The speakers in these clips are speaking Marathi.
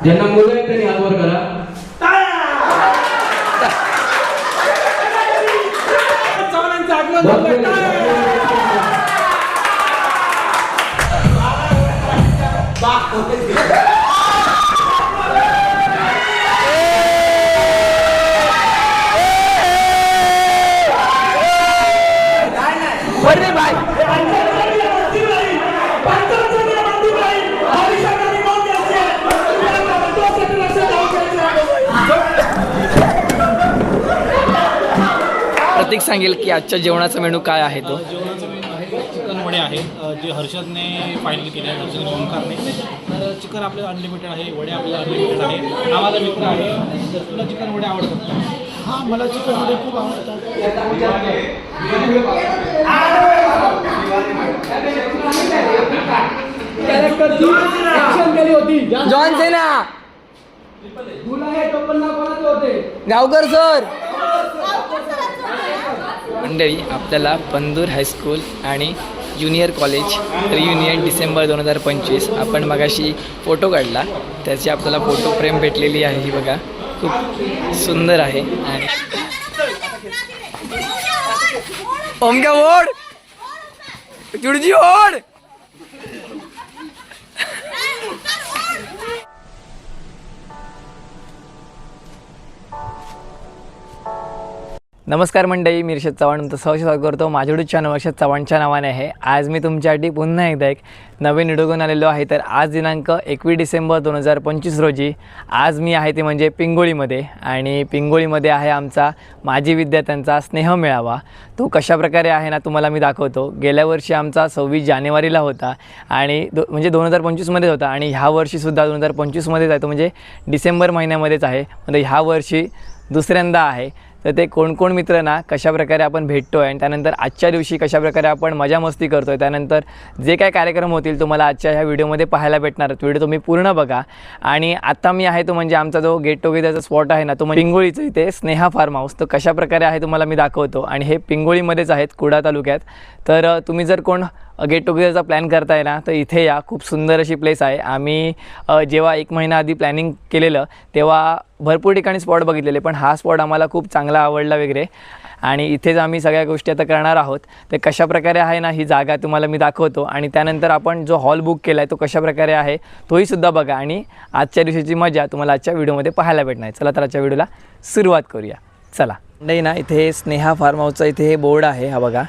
ज्यांना मुलं आहेत त्यांनी हात वर करा. चव्हाणांचं आगमन झालं. प्रतीक सांगेल की आजच्या जेवणाचा मेनू काय आहे तो. जेवणाचा मेनू आहे चिकन वडे आहे जे हर्षदने फायनल केले आहे, हर्षद ओंकारने. तर चिकन आपल्याला अनलिमिटेड आहे, वडे आपल्याला अनलिमिटेड आहे. आम्हाला मित्र आहे, तर तुला चिकन वडे आवडतात? हां, मला चिकन वडे खूप आवडतात. जॉन सेना गावकर सर. मंडळी, आपल्याला पंदूर हायस्कूल आणि ज्युनियर कॉलेज रियुनियन डिसेंबर 2025 आपण मगाशी फोटो काढला, त्याची आपल्याला फोटो फ्रेम भेटलेली आहे. ही बघा, खूप सुंदर आहे. आणि ओमक्या ओढ चिडजी ओढ. नमस्कार मंडळी, मी अर्षद चव्हाण तुमचं सहर्ष स्वागत करतो माझ्या यूट्यूब चॅनल अर्षद चव्हाणच्या नावाने आहे. आज मी तुमच्यासाठी पुन्हा एकदा एक नवीन व्हिडिओ घेऊन आलेलो आहे. तर आज दिनांक 21 डिसेंबर 2025 रोजी आज मी आहे ते म्हणजे पिंगोळीमध्ये, आणि पिंगोळीमध्ये आहे आमचा माजी विद्यार्थ्यांचा स्नेह मेळावा. तो कशाप्रकारे आहे ना तुम्हाला मी दाखवतो. गेल्या वर्षी आमचा 26 जानेवारीला होता आणि म्हणजे 2025मध्येच होता, आणि ह्या वर्षीसुद्धा 2025मध्येच आहे, तो म्हणजे डिसेंबर महिन्यामध्येच आहे. म्हणजे ह्या वर्षी दुसऱ्यांदा आहे. तर ते कोण कोण मित्र ना कशाप्रकारे आपण भेटतो आहे, आणि त्यानंतर आजच्या दिवशी कशाप्रकारे आपण मजा मस्ती करतो आहे, त्यानंतर जे काय कार्यक्रम होतील तुम्हाला आजच्या ह्या व्हिडिओमध्ये पाहायला भेटणार. व्हिडिओ तुम्ही पूर्ण बघा. आणि आता मी आहे तो म्हणजे आमचा जो गेट टुगेदरचा स्पॉट आहे ना, तो म्हणजे पिंगोळीचं इथे स्नेहा फार्म हाऊस. तो कशाप्रकारे आहे तुम्हाला मी दाखवतो, आणि हे पिंगोळीमध्येच आहेत, कुडाळ तालुक्यात. तर तुम्ही जर कोण गेट टुगेदरचा प्लॅन करताय ना, तर इथे या. खूप सुंदर अशी प्लेस आहे. आम्ही जेव्हा 1 महिना आधी प्लॅनिंग केलेलं तेव्हा भरपूर ठिकाणी स्पॉट बघितलेले, पण हा स्पॉट आम्हाला खूप चांगला आवडला वगैरे, आणि इथेच आम्ही सगळ्या गोष्टी आता करणार आहोत. ते कशाप्रकारे आहे ना ही जागा तुम्हाला मी दाखवतो, आणि त्यानंतर आपण जो हॉल बुक केला आहे तो कशाप्रकारे आहे तोहीसुद्धा बघा, आणि आजच्या दिवशीची मजा तुम्हाला आजच्या व्हिडिओमध्ये पाहायला भेटणार आहे. चला तर आजच्या व्हिडिओला सुरुवात करूया. चला नाही ना, इथे स्नेहा फार्म हाऊसचा इथे हे बोर्ड आहे, हा बघा.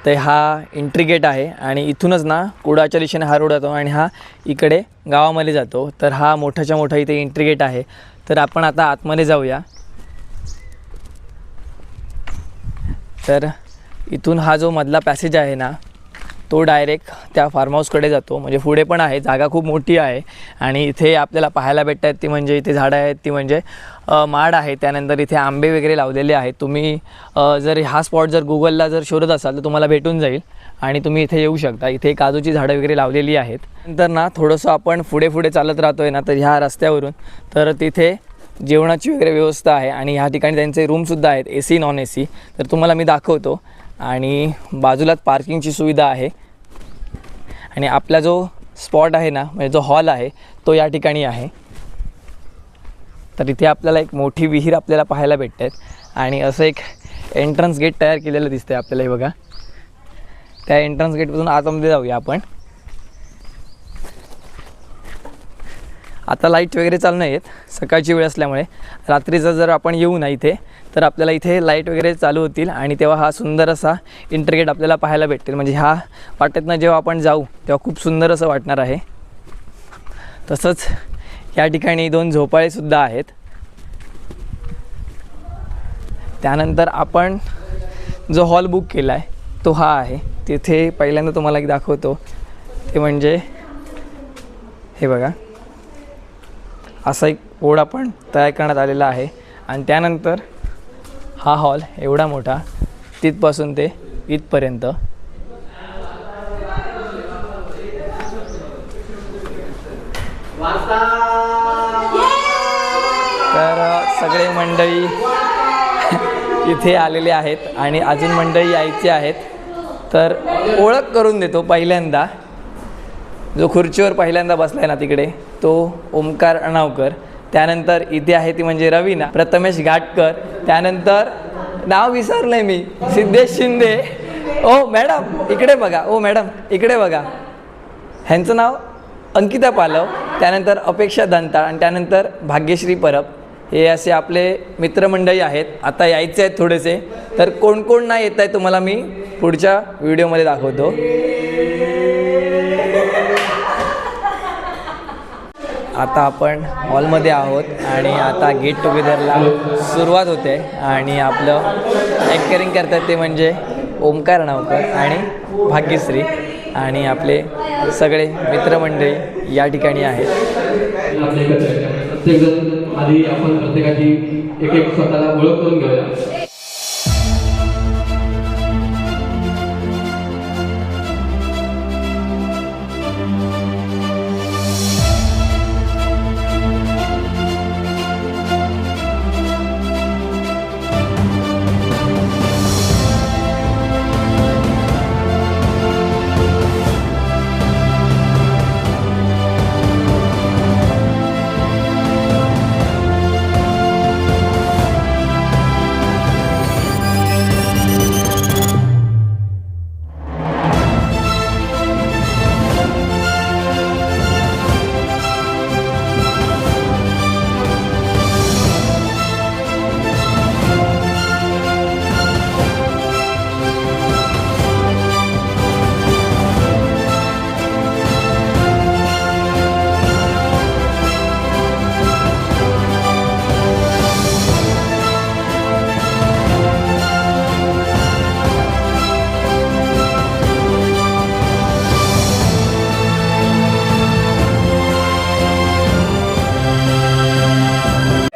तर हा एंट्री गेट आहे, आणि इथूनच ना कुडाळच्या दिशेने हा रोड जातो, आणि हा इकडे गावामध्ये जातो. तर हा मोठाच्या मोठा इथे एंट्री गेट आहे. तर आपण आता आतमध्ये जाऊया. तर इथून हा जो मधला पॅसेज आहे ना, तो डायरेक्ट त्या फार्म हाऊसकडे जातो. म्हणजे पुढे पण आहे, जागा खूप मोठी आहे, आणि इथे आपल्याला पाहायला भेटतात ती म्हणजे इथे झाडं आहेत ती म्हणजे माड आहे. त्यानंतर इथे आंबे वगैरे लावलेले आहेत. तुम्ही जर हा स्पॉट जर गुगलला जर शोधत असाल तर तुम्हाला भेटून जाईल, आणि तुम्ही इथे येऊ शकता. इथे काजूची झाडं वगैरे लावलेली आहेत. नंतर ना थोडंसं आपण पुढे चालत राहतो आहे ना, तर ह्या रस्त्यावरून तर तिथे जेवणाची वगैरे व्यवस्था आहे, आणि ह्या ठिकाणी त्यांचे रूमसुद्धा आहेत, AC नॉन AC. तर तुम्हाला मी दाखवतो. आणि बाजूलाच पार्किंगची सुविधा आहे, आणि आपला जो स्पॉट आहे ना म्हणजे जो हॉल आहे तो या ठिकाणी आहे. तर इथे आपल्याला एक मोठी विहीर आपल्याला पाहायला भेटते, आणि असं एक एंट्रन्स गेट तयार केलेलं दिसतंय आपल्याला. हे बघा, त्या एंट्रन्स गेटपासून आतमध्ये जाऊया आपण. आता लाईट वगैरे चालू नाही आहेत, सकाळची वेळ असल्यामुळे. रात्रीचं जर आपण येऊ ना इथे, तर आपल्याला इथे लाईट वगैरे चालू होतील, आणि तेव्हा हा सुंदर असा इंटरगेट आपल्याला पाहायला भेटेल. म्हणजे ह्या वाटेतनं जेव्हा आपण जाऊ तेव्हा खूप सुंदर असं वाटणार आहे. तसंच या ठिकाणी 2 झोपाळेसुद्धा आहेत. त्यानंतर आपण जो हॉल बुक केला आहे तो हा आहे. तिथे पहिल्यांदा तुम्हाला एक दाखवतो, ते म्हणजे हे बघा, असा एक बोर्ड आपण तयार करण्यात आलेला आहे. आणि त्यानंतर हा हॉल एवढा मोठा, तिथपासून ते इथपर्यंत. तर सगळे मंडळी इथे आलेले आहेत, आणि अजून मंडळी यायचे आहेत. तर ओळख करून देतो पहिल्यांदा. जो खुर्चीवर पहिल्यांदा बसला आहे ना तिकडे तो ओमकार अणावकर. त्यानंतर इथे आहे ती म्हणजे रवीना, प्रथमेश घाटकर. त्यानंतर नाव विसरलं आहे मी, सिद्धेश शिंदे. ओ मॅडम इकडे बघा, ओ मॅडम इकडे बघा, ह्यांचं नाव अंकिता पालव. त्यानंतर अपेक्षा दंताळ आणि त्यानंतर भाग्यश्री परब. हे असे आपले मित्रमंडळी आहेत. आता यायचे आहेत थोडेसे, तर कोण कोण नाही येत आहे तुम्हाला मी पुढच्या व्हिडिओमध्ये दाखवतो. आता आपण हॉलमध्ये आहोत आणि आता गेट टुगेदरला सुरुवात होते आणि आपलं अँकरिंग करतात ते म्हणजे ओमकार अणावकर आणि भाग्यश्री आणि आपले सगळे मित्रमंडळी या ठिकाणी आहेत. प्रत्येकजण आधी आपण प्रत्येकाची एक एक स्वतःला ओळख करून घेऊया.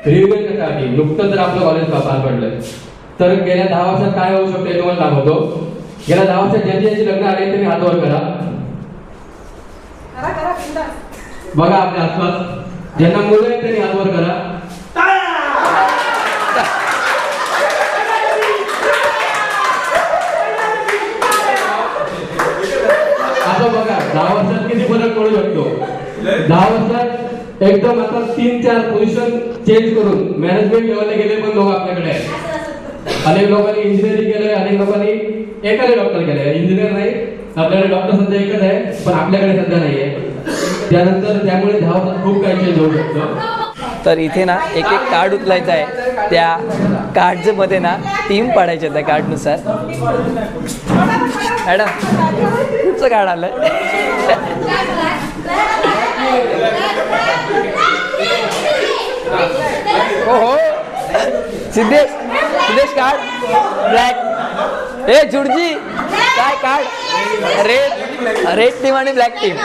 रिव्हिजन कशासाठी? नुकतं तर आपलं कॉलेज पार पडलंय, तर गेल्या 10 वर्षात काय होऊ शकते हे तुम्हाला दाखवतो. गेल्या 10 वर्षात ज्यांची लग्न आले त्यांनी हात वर करा. बघा आपल्या आसपास ज्यांना मुलं आहेत त्यांनी हात वर करा. आता बघा 10 वर्षात किती फरक पडू शकतो. 10 वर्षात एकदम आता 3-4 पोझिशन चेंज करून मॅनेजमेंट लेवलला गेले पण लोक आपल्याकडे आहेत. अनेक लोकांनी इंजिनिअरिंग केलंय, अनेक लोकांनी एकाने डॉक्टर केलंय. इंजिनियर नाही, आपल्याकडे डॉक्टर सध्या एकच आहे, पण आपल्याकडे सध्या नाही आहे. त्यानंतर त्यामुळे 10 वर्षात खूप काही चेंज होऊ शकतं. तर इथे ना एक एक कार्ड उचलायचं आहे. त्या कार्डमध्ये ना टीम पाडायच्या त्या कार्डनुसार. मॅडम कुठचं कार्ड आलं? हो हो सिद्धेश, सिद्धेश कार्ड ब्लॅक. ए जुडजी काय कार्ड? रेड, रेड टीम आणि ब्लॅक टीम.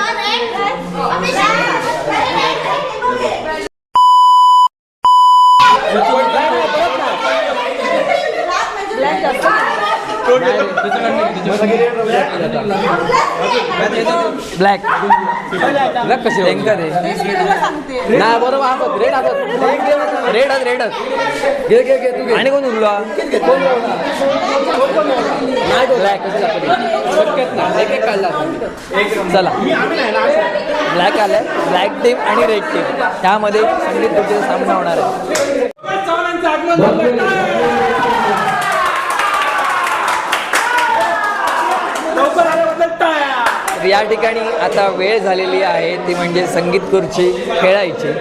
ब्लॅक ब्लॅक कसे त्यांका दे ना बरोबर हातात रेड हातात रेड हात रेड घे घे घे तू आणि कोण उरला ब्लॅक एक एक काढला. चला ब्लॅक आलाय, ब्लॅक टीम आणि रेड टीम त्यामध्ये संगीत तुमचा सामना होणार आहे. चव्हाणांचं आगमन झालं. लवकर आल्याबद्दल टाळ्या. या ठिकाणी आता वेळ झालेली आहे ती म्हणजे संगीत खुर्ची खेळायची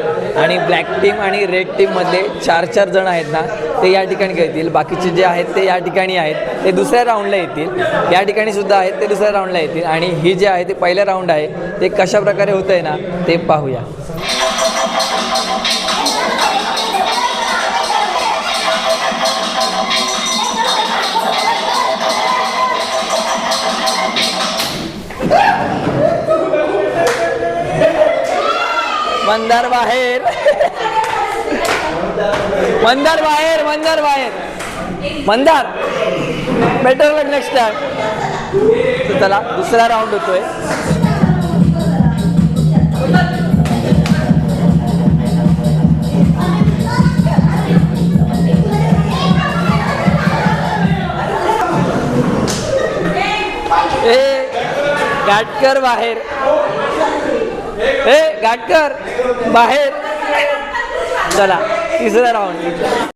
आणि ब्लॅक टीम आणि रेड टीममधले 4-4 जण आहेत ना ते या ठिकाणी खेळतील. बाकीचे जे आहेत ते या ठिकाणी आहेत ते दुसऱ्या राऊंडला येतील. या ठिकाणी सुद्धा आहेत ते दुसऱ्या राऊंडला येतील आणि ही जे आहे ते पहिल्या राऊंड आहे ते कशा प्रकारे होतं आहे ना ते पाहूया. मंदार बाहेर, मंदार बाहेर, मंदार बाहेर, मंदार बेटर लक नेक्स्ट टाइम. चला दुसरा राऊंड होतोय. ए घाटकर बाहेर, ए गाटकर बाहेर. चला तिसरा राऊंड.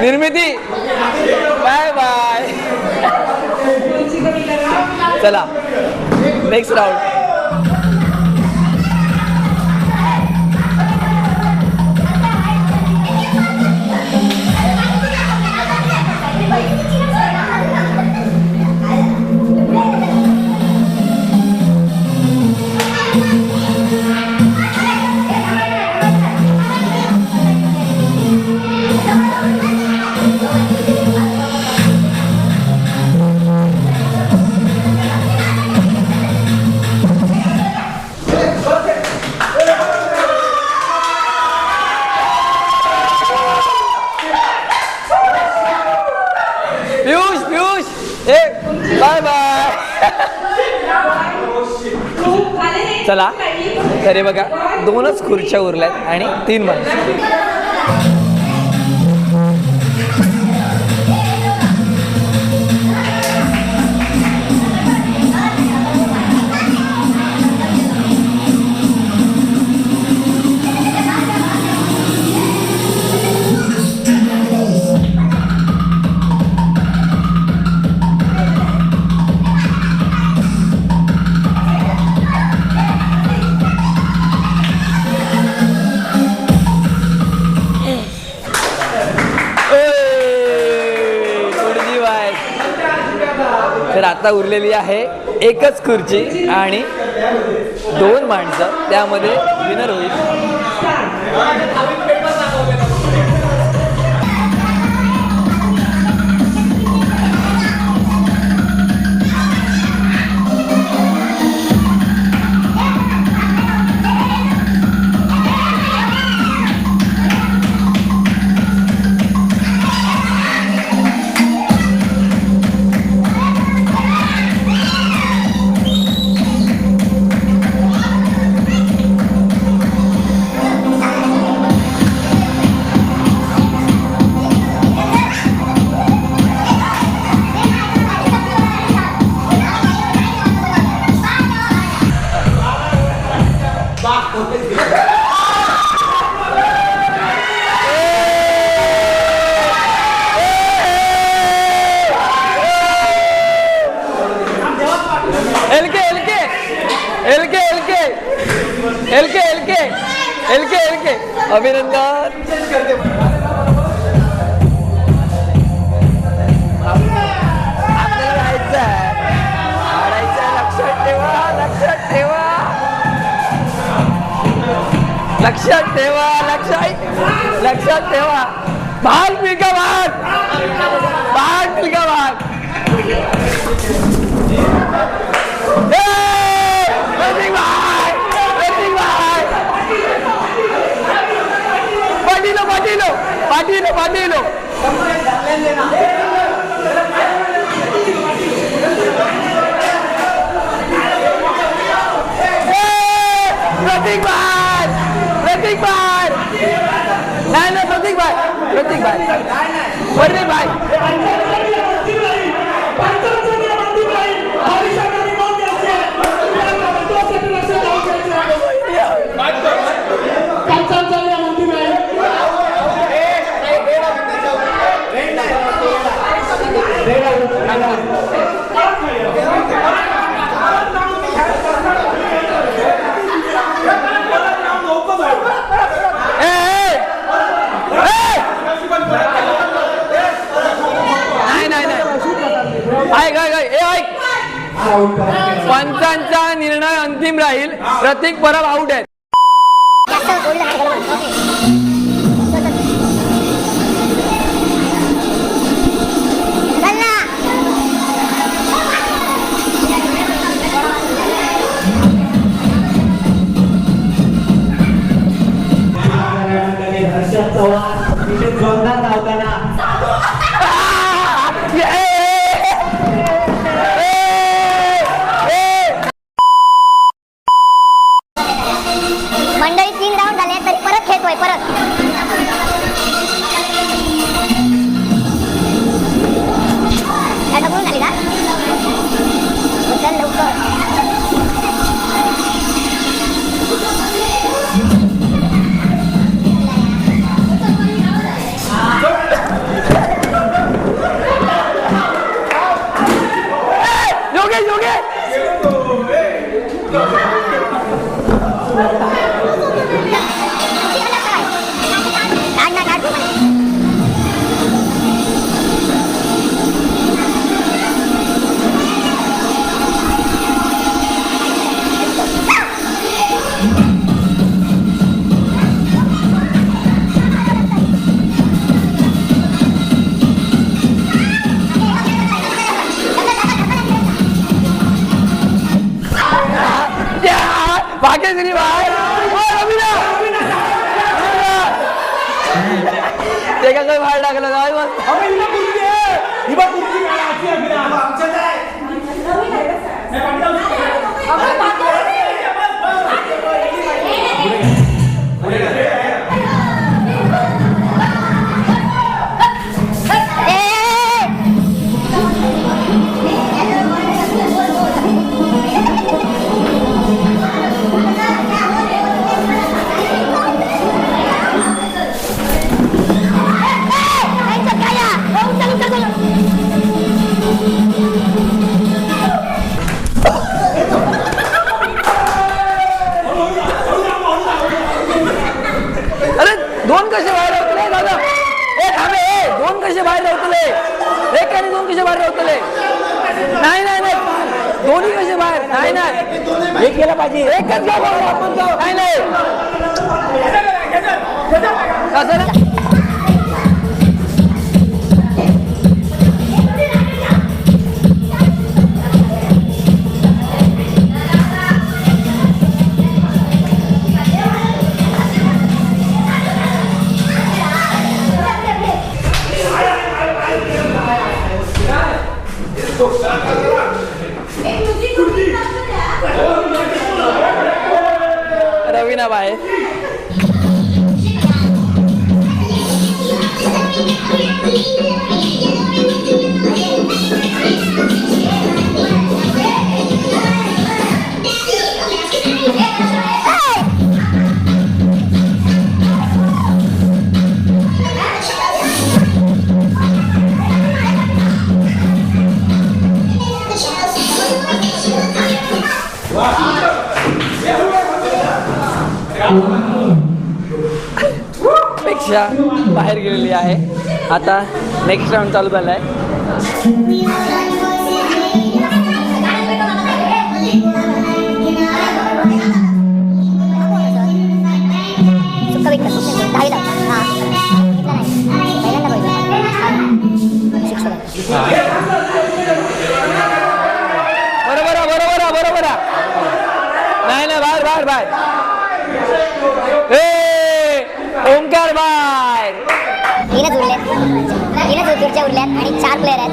निर्मिती बाय बाय. चला नेक्स्ट राऊंड. Bye bye. चला तरी बघा 2च खुर्च्या उरल्यात आणि 3 माणसं. तर आता उरलेली आहे 1च खुर्ची आणि 2 माणसं. त्यामध्ये विनर होईल. एलके अभिनंदन. लक्षात ठेवा भाग पिलका भाग. पाटीलो प्रतीक भाई नहीं प्रतीक भाई पंचांचा निर्णय अंतिम राहील. प्रतीक परब आउट आहे. हर्षद चव्हाण इथे जोरदार धावताना मंडळी 3 राऊंड झाले तरी परत खेळतोय परत. डबल झाली का चल लवकर. भाग्यश्री बाहेर. ते का काही बाहेर टाकलं काय दोन कसे बाहेर होतले दादा. थांबे. 2 कसे बाहेर होतले. एक आणि 2 कसे बाहेर होतले. नाही नाही नाही दोन्ही कसे बाहेर. नाही नाही एक गेला पाहिजे. एकच घ्या बाहेर आपण. नाही नाही कसं ना. रवीना बाहेर. पेक्षा बाहेर गेलेली आहे. आता नेक्स्ट राऊंड चालू झाला आहे. बरोबर नाही नाही बाहेर बाहेर बाहेर. ओंकार बाहेर. 3च उरल्यात आणि 4 प्लेयर आहेत.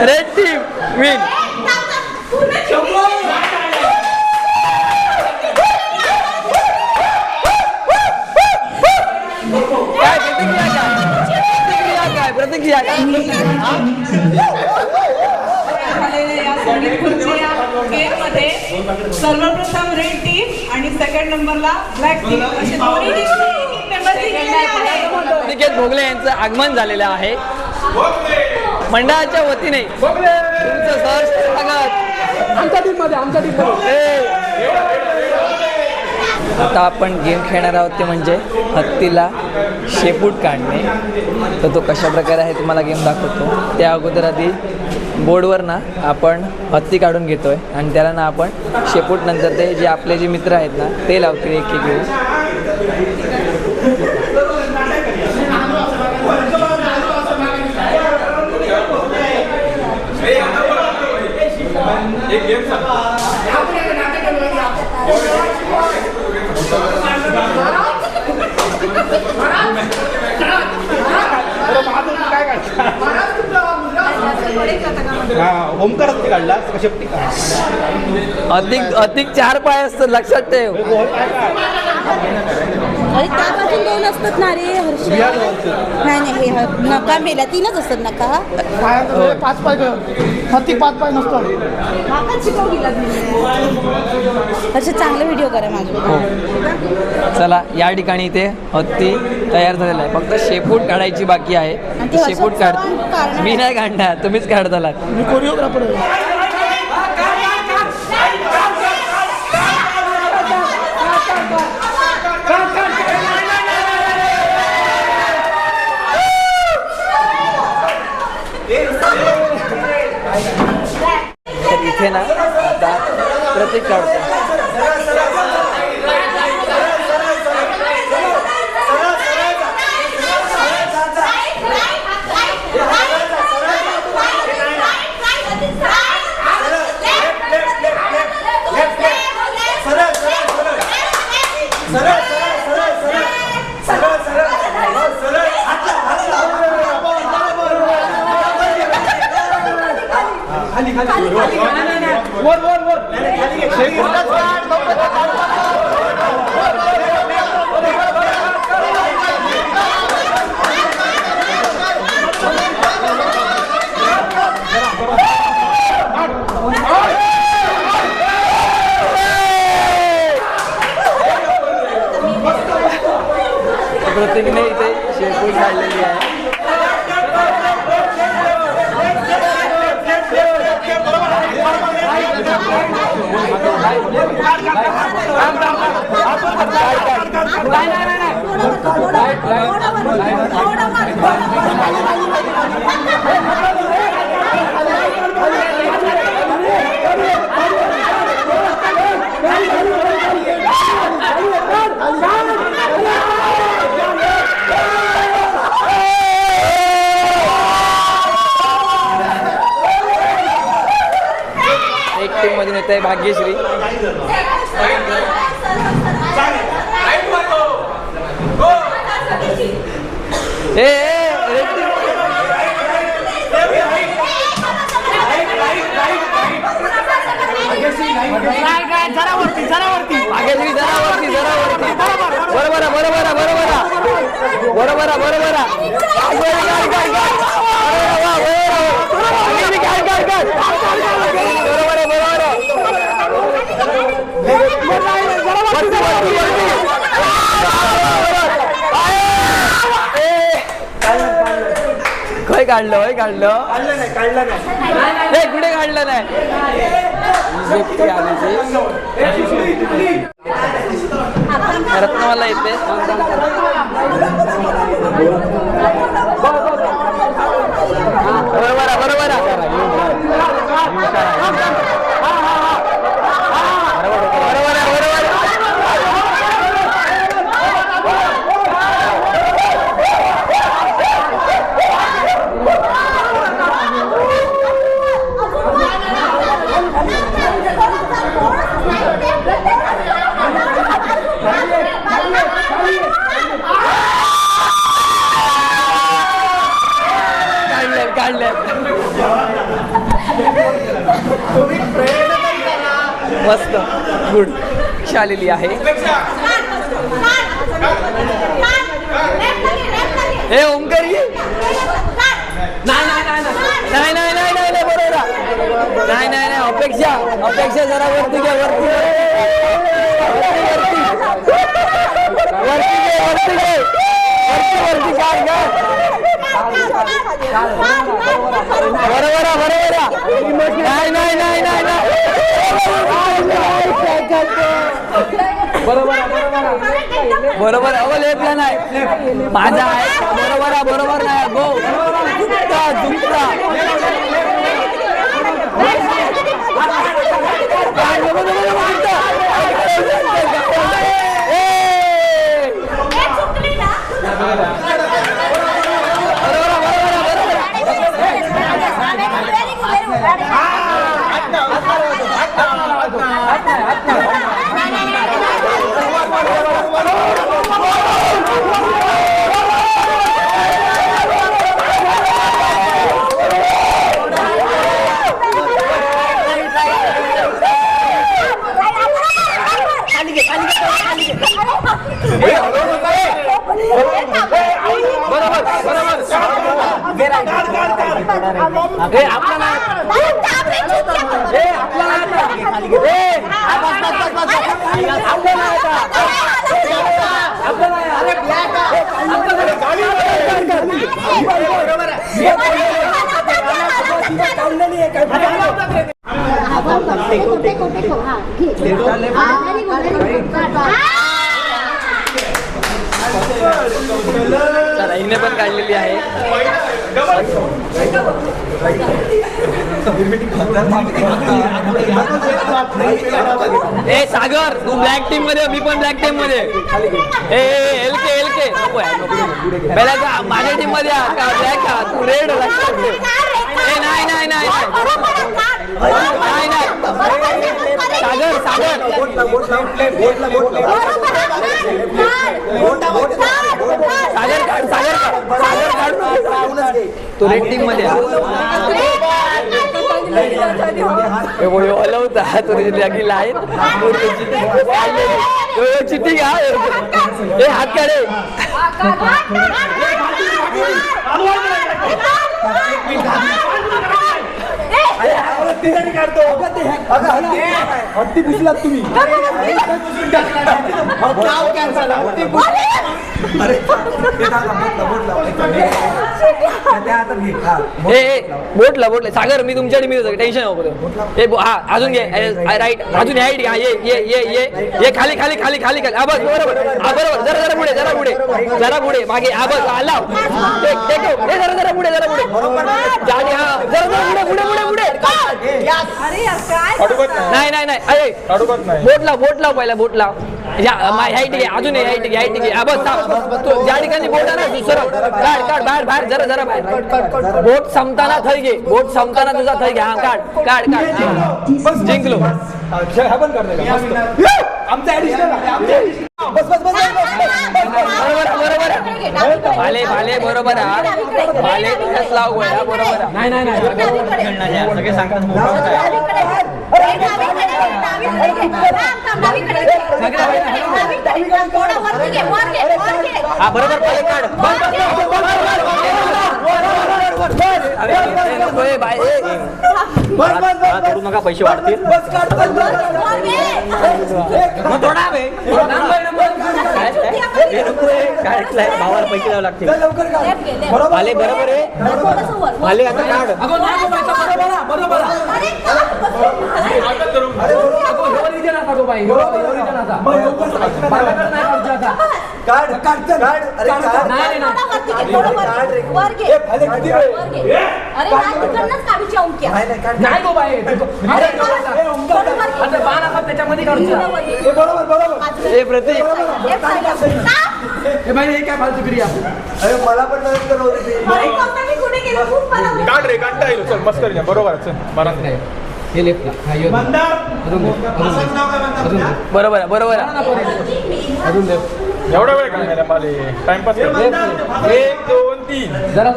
Red team win. काय प्रतिक्रिया काय झालेल्या या संगीत खुर्चीच्या गेममध्ये सर्वप्रथम रेड टीम आणि सेकंड नंबरला ब्लॅक टीम असे दोन्ही निकेत भोगले यांचं आगमन झालेलं आहे. मंडळाच्या वतीने तुमचं सहर्ष स्वागत. आमच्या टीम मध्ये आता आपण गेम खेळणार आहोत ते म्हणजे हत्तीला शेपूट काढणे. तर तो कशा प्रकारे आहे तुम्हाला गेम दाखवतो. त्या अगोदर आधी बोर्डवर ना आपण हत्ती काढून घेतोय आणि त्याला ना आपण शेपूट नंतर ते जे आपले जे मित्र आहेत ना ते लावतील एक एक घेऊन. ओमकार काढला शेपटी अधिक 4 पाय असतात लक्षात ठेव. अरे त्यापासून 2 असतात ना रे हर्ष. नाही हे नका मेला 3च असतात नका. 5 पाय हत्ती 5 पाय नसतो. हर्ष चांगला व्हिडिओ करा माझा. चला या ठिकाणी इथे हत्ती तयार झालेला आहे. फक्त शेपूट काढायची बाकी आहे. ते शेपूट हर्षद चव्हाण काढ काढणार. मी नाही काढणार तुम्हीच काढतालात. मी कोरिओग्राफर आहे. तर इथे ना आता प्रतीक काढतो. प्रतीकने इथे शेपूट काढलेली आहे. एक टीम मधून येत आहे भाग्यश्री. काय काढलं होय काढलं नाही कुठे काढलं नाही. रत्नवाला येते. बरोबर बरोबर काढलं मस्त गुड आलेली आहे. हे ओमकार ये. नाही बरोबर नाही अपेक्षा जरा वरती घ्या वरती बरोबर अहो लेफ्टला नाही माझा आहे बरोबर नाही गो दुसरा इने पण काढलेली आहे. ए सागर तू ब्लॅक टीम मध्ये मी पण ब्लॅक टीम मध्ये एलके पहिला का माझ्या टीम मध्ये ब्लॅक का तू रेड नाही तो रेड टीम मध्ये होता तो लगी लाईन चिट्टी घ्या हे हात काढे हत्ती दिसलात तुम्ही बोटला सागर मी तुमच्याकडे मी टेन्शन नको. हा अजून घे राईट अजून ये खाली बस बरोबर जरा पुढे मागे हा बस आला जरा पुढे नाही बोट लाव पहिला बोट लाव अजून बस ज्या ठिकाणी बोट आहे ना दुसरं काढ बाहेर जरा बाहेर बोट संपताना थै घे तुझा थै घे. हा काढ जिंकलो भाले बरोबर लाव बरोबर नाही सगळे सांगतात हा बरोबर करू नका पैसे वाढतील भावाला पैसे द्यावे लागतील. भाले बरोबर आहे भाले आता काय फालतू क्रिया मला पण काढ रे काढता येईल चल मस्त करूया बरोबर चल बरं नाही हे लेफ्टला बरोबर अजून लेफ्ट एवढा वेळ काय मला टाइमपास 1 2 3 जरा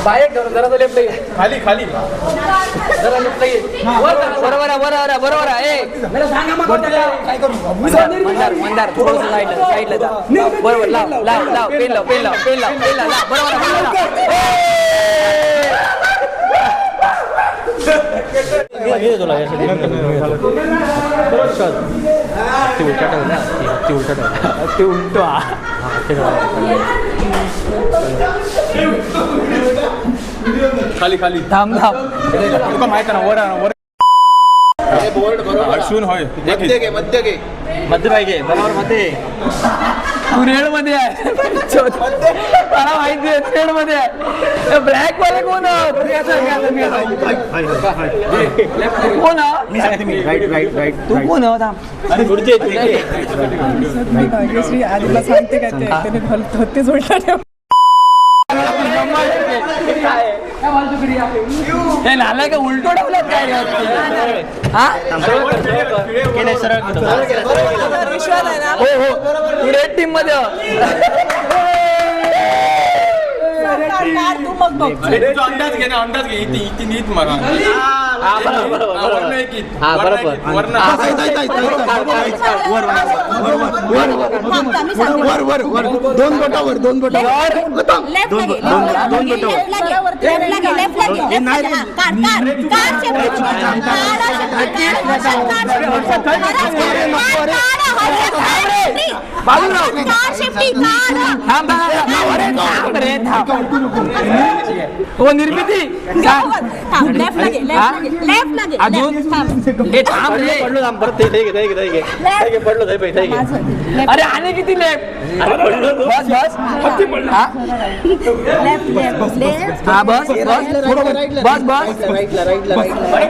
बाहेर जरा लेफ्ट खाली खाली जरा लेफ्ट बरोबर आहे मंदार थोडंसं साईडला जा बरोबर लाव पेन लाव बरोबर ते उलटो खाली खाली थांब तुका माहिती ना वर अश्विन होय मध्य पाहिजे बरोबर मध्ये तू रेड मध्ये आहे मला माहिती आहे रेड मध्ये आहे ब्लॅक वाले कोण कोण तू कोण भाग्यश्री आधीला सांगते काय ते तेच उलटा हे नाला का उलटो ठेवलात काय विश्वास आहे ना हो तू रेड टीम मध्ये तू मग बघ अंदाज घे इथे नीट मला दोन बोटावर हो निर्मिती अजून अरे आणि किती लेफ्ट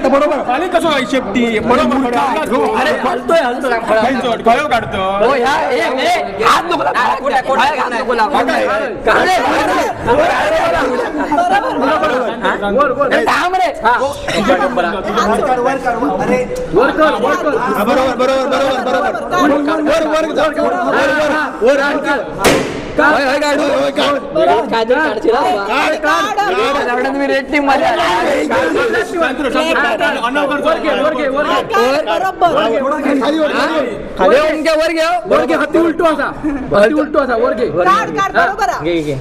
बरोबर खाली कसं आहे शेपटी बरोबर अरे हलतोय गळव काढतो हो ह्या हात नको थांब रे तुम्ही रेड टीम मध्ये वर घे हत्ती उलटू असा वर घे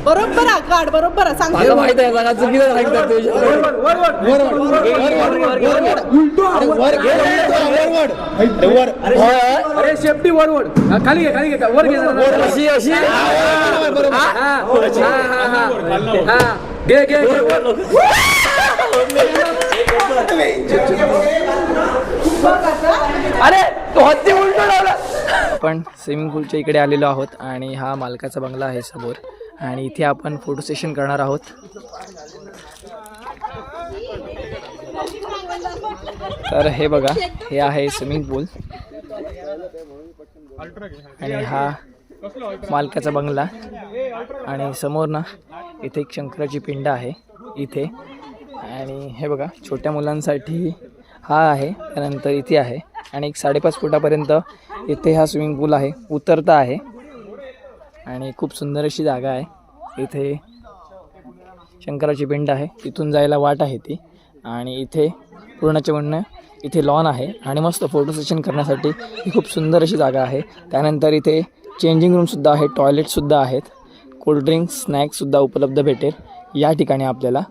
बरोबर सांगते माहित आहे सगळं चुकीचं अरे शेपटी वरवड खाली घे वर घे अशी अशी घे अरे तो हत्ती उलटो लावला. आपण स्विमिंग पूलच्या इकडे आलेलो आहोत आणि हा मालकाचा बंगला आहे समोर आणि इथे आपण फोटो सेशन करणार आहोत. तर हे बघा हे आहे स्विमिंग पूल आणि हा मालकाचा बंगला आणि समोर ना इथे एक शंकराची पिंड आहे इथे आणि हे बघा छोट्या मुलांसाठी हा आहे त्यानंतर इथे आहे आणि एक 5.5 फुटापर्यंत इथे हा स्विमिंग पूल आहे उतरता आहे आणि खूप सुंदर अशी जागा आहे. इथे शंकराची पिंड आहे तिथून जायला वाट आहे ती आणि इथे पूर्णच्या पूर्ण इथे लॉन आहे आणि मस्त फोटो सेशन करण्यासाठी ही खूप सुंदर अशी जागा आहे. त्यानंतर इथे चेंजिंग रूमसुद्धा आहे टॉयलेटसुद्धा आहेत कोल्ड्रिंक्स स्नॅक्ससुद्धा उपलब्ध भेटेल या ठिकाणी आपल्याला.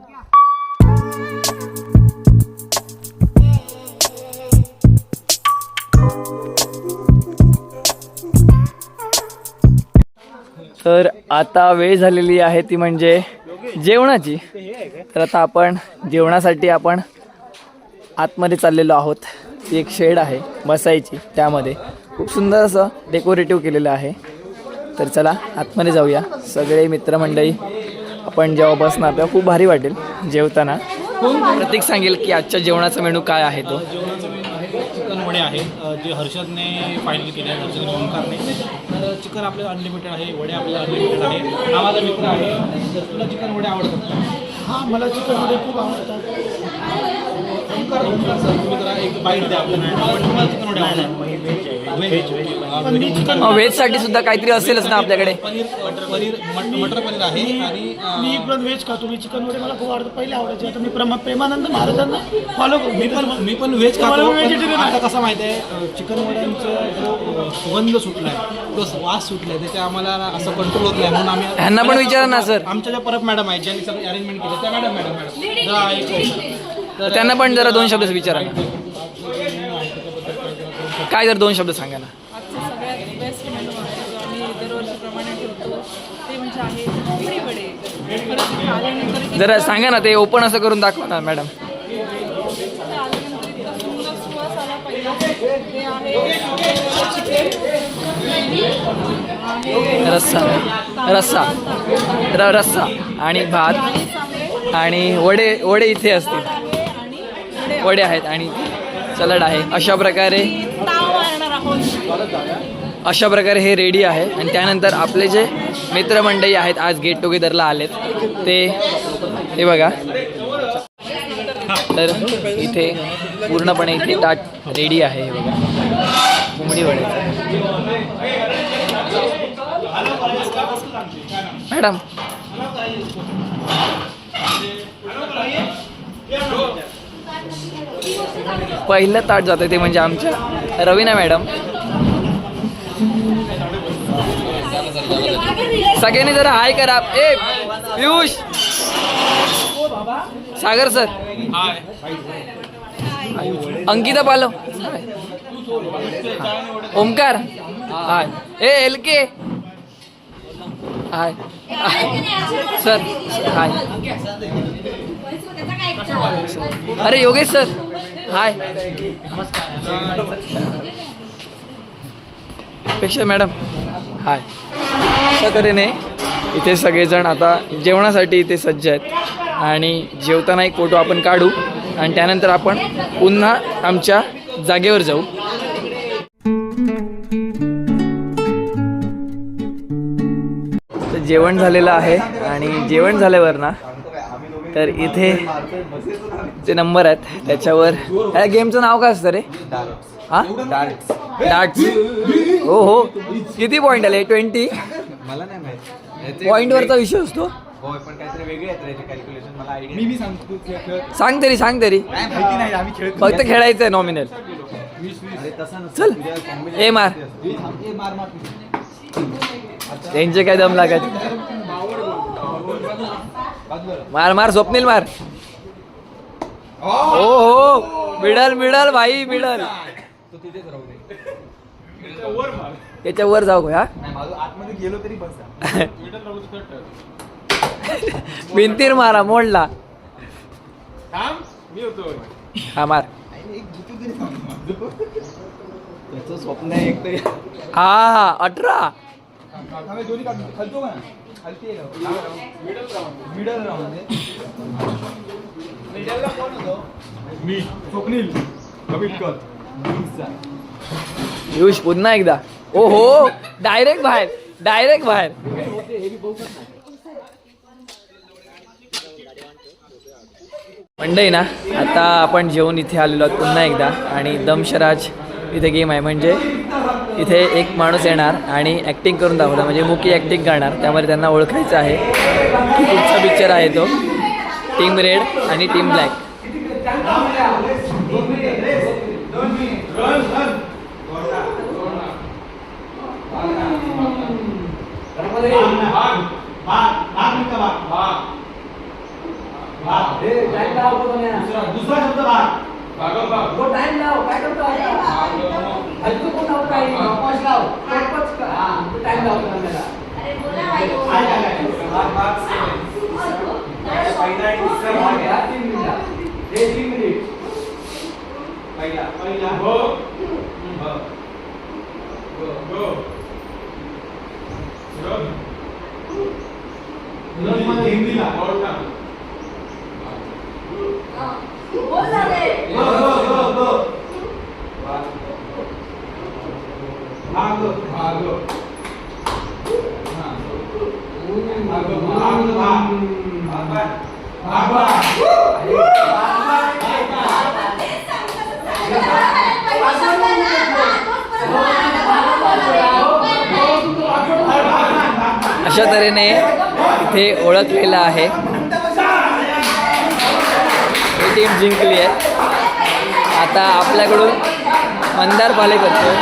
तर आता वेळ झालेली आहे ती म्हणजे जेवणाची. तर आता आपण जेवणासाठी आपण आतमध्ये चाललेलो आहोत. ती एक शेड आहे बसायची त्यामध्ये खूप सुंदर असं डेकोरेटिव्ह केलेलं आहे. तर चला आतमध्ये जाऊया सगळे मित्रमंडळी. आपण जेव्हा बसणार तेव्हा खूप भारी वाटेल जेवताना. प्रतीक सांगेल की आजच्या जेवणाचा मेनू काय आहे तो. चिकन वडे आहे जे हर्षदने फायनल केले आहे हर्षद ओंकारने. तर चिकन आपल्याला अनलिमिटेड आहे वडे आपल्याला अनलिमिटेड आहे. हा माझा मित्र आहे. तर तुला चिकन वडे आवडतात. हां मला चिकन वडे खूप आवडतात. ओंकार सर तुम्ही जरा एक बाईट द्या आपल्याला आपण तुम्हाला चिकन वडे आवडणार व्हेजसाठी सुद्धा काहीतरी असेलच ना आपल्याकडे. पनीर मटर पनीर आहे आणि मी पण व्हेज खातो. मी चिकन वडे मला खूप आवडतं. पहिले आवडायचे. आता मी प्रेमानंद महाराजांना फॉलो करतो. मी पण व्हेज खातो. व्हेजिटेरियन आता कसं माहिती आहे चिकन वड्यांचा जो सुगंध सुटला आहे तो वास सुटला आहे त्याच्या आम्हाला असं कंट्रोल होत नाही म्हणून आम्ही ह्यांना पण विचारा ना सर. आमच्या ज्या परब मॅडम आहेत ज्यांनी सगळं अरेंजमेंट केलं त्या मॅडम जरा एक तर त्यांना पण जरा 2 शब्द विचारा ना. काय जर 2 शब्द सांगा ना. आजचं सगळ्यात बेस्ट मेनू आहे जो आम्ही दरवर्षीप्रमाणे ठेवतो ते म्हणजे आहे कोंबडी वडे. खरंच इथे आल्यानंतर जरा सांगा ना, ते ओपन असं करून दाखवा ना मॅडम. इथे आल्यानंतर इतका सुंदर सुवास आला पहिला. ते आहे चिकन रस्सा रस्सा रस्सा आणि भात आणि सांबरे आणि वडे इथे असतील. आणि वडे आहेत आणि सलाड आहे. अशा प्रकारे ताव मारणार आहोत. अशा प्रकारे हे रेडी आहे. आणि त्यानंतर आपले जे मित्रमंडळी आहेत आज गेट टुगेदरला आलेत ते हे बघा. तर इथे पूर्णपणे इथे ताट रेडी आहे. हे बघा कोंबडी वड्याचं. मॅडम पहिलं ताट जातं ते म्हणजे आमच्या रवीना मॅडम. सगळ्यांनी जरा हाय करा. ए पियुष सागर सर अंकिता पालव ओमकार हाय. ए LK हाय सर हाय. अरे योगेश सर हाय. पेक्षा मॅडम हाय. अशा तऱ्हेने इथे सगळेजण आता जेवणासाठी इथे सज्ज आहेत आणि जेवताना एक फोटो आपण काढू आणि त्यानंतर आपण पुन्हा आमच्या जागेवर जाऊ. तर जेवण झालेलं आहे आणि जेवण झाल्यावर ना तर इथे जे नंबर आहेत त्याच्यावर ह्या गेमचं नाव काय असतं रे. हां डार्ट्स. हो हो किती पॉईंट आले 20. मला नाही माहिती पॉईंटवरचा विषय असतो. होय पण काहीतरी वेगळे आहेत त्याचे कॅल्क्युलेशन मला आयडिया मी सांगतो तू खेळ सांग तरी काय माहिती नाही आम्ही खेळतो फक्त खेळायचं आहे नॉमिनल. अरे तसं नसतं चल ए मार त्यांचे काय दम लागत. मार स्वप्नील मार. हो मिडल भाई मिडल. त्याच्या वर जाऊ का. आतमध्ये गेलो तरी बस भिंतीर मारा मोडला. हा मार. त्याचं स्वप्न आहे एक तरी हा 18. दोन्ही खालतो का खालती मिडल राऊंड मिडलला कोण होतो मी स्वप्नील कबिटकर पियुष पुन्हा एकदा. ओ हो डायरेक्ट बाहेर. मंडई ना आता आपण जेवून इथे आलेलो आहोत पुन्हा एकदा आणि दमशराज इथे गेम आहे. म्हणजे इथे एक माणूस येणार आणि ॲक्टिंग करून दाखवणार म्हणजे मुकी ॲक्टिंग करणार. त्यामध्ये त्यांना ओळखायचं आहे की कुठचा पिक्चर आहे तो. टीम रेड आणि टीम ब्लॅक. दुसरा शब्द टाइम लाव काय करतो टाइम अशा तऱ्हेने इथे ओळखलेलं आहे. ही टीम जिंकली आहे. आता आपल्याकडून मंदार पाले करतो.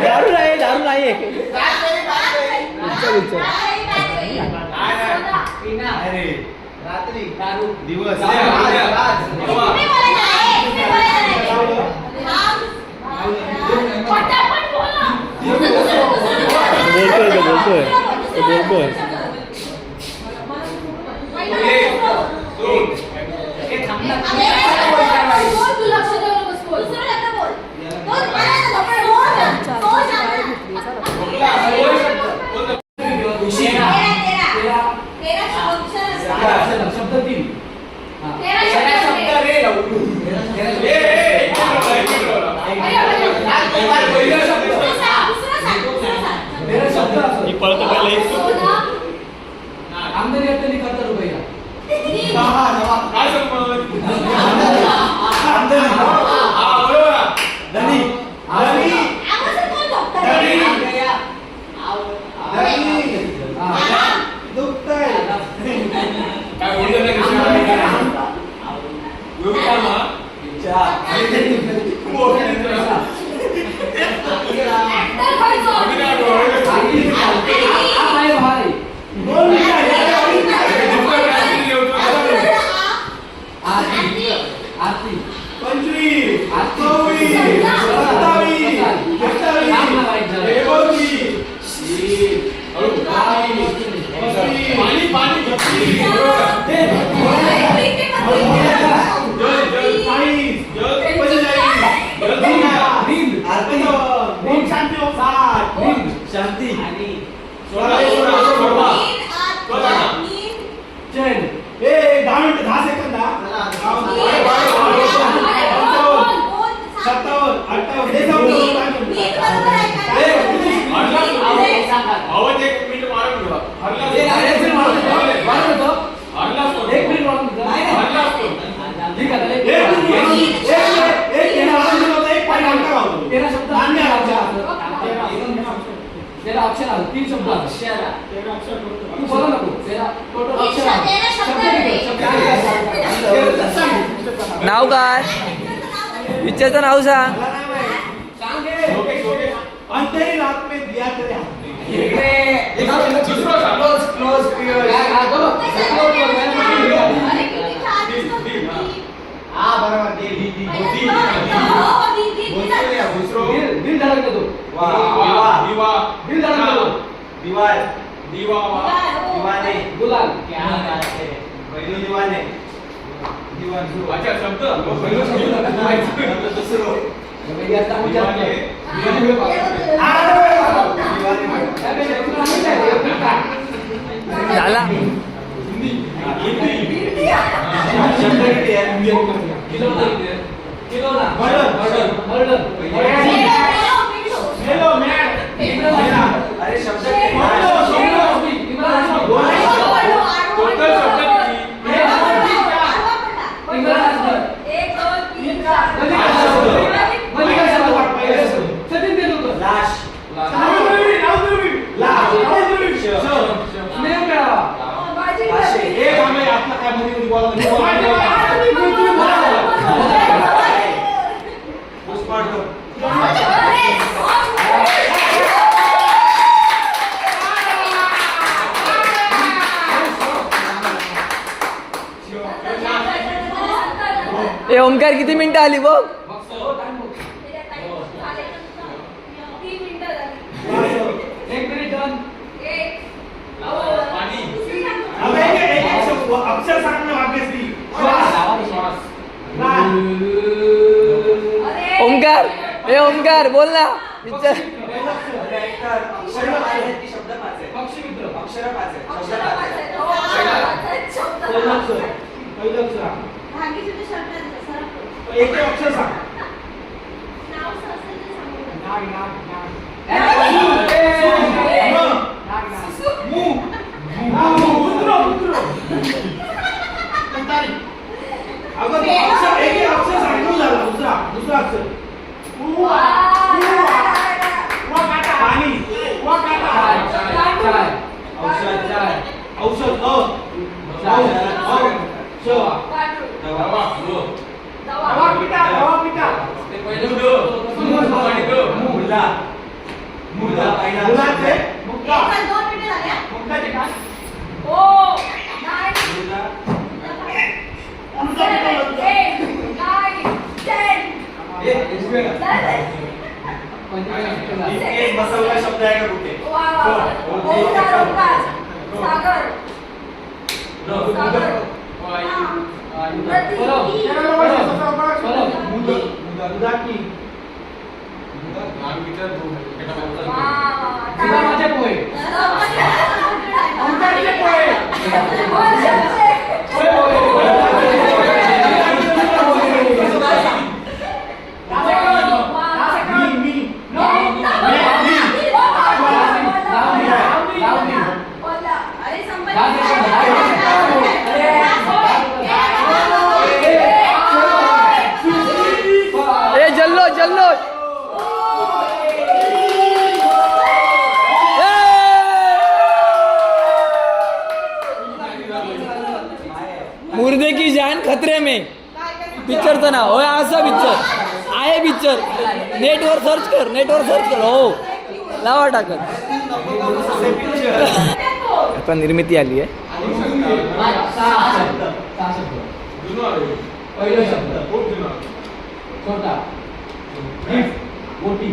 दारू नाही बोलतोय आमदारी आपल्याला करता रुपया नाव काय पिक्चरचं नाव सांग. झाला ए ओमकार किती मिनिटं आली बघ. ओमकार ए ओमकार बोल ना. मुर्दे की जान खतरे में पिक्चरचं नाव होय असा पिक्चर आहे पिक्चर नेटवर सर्च कर हो लावा टाकत आता निर्मिती आली आहे पहिला शब्द छोटा मोठी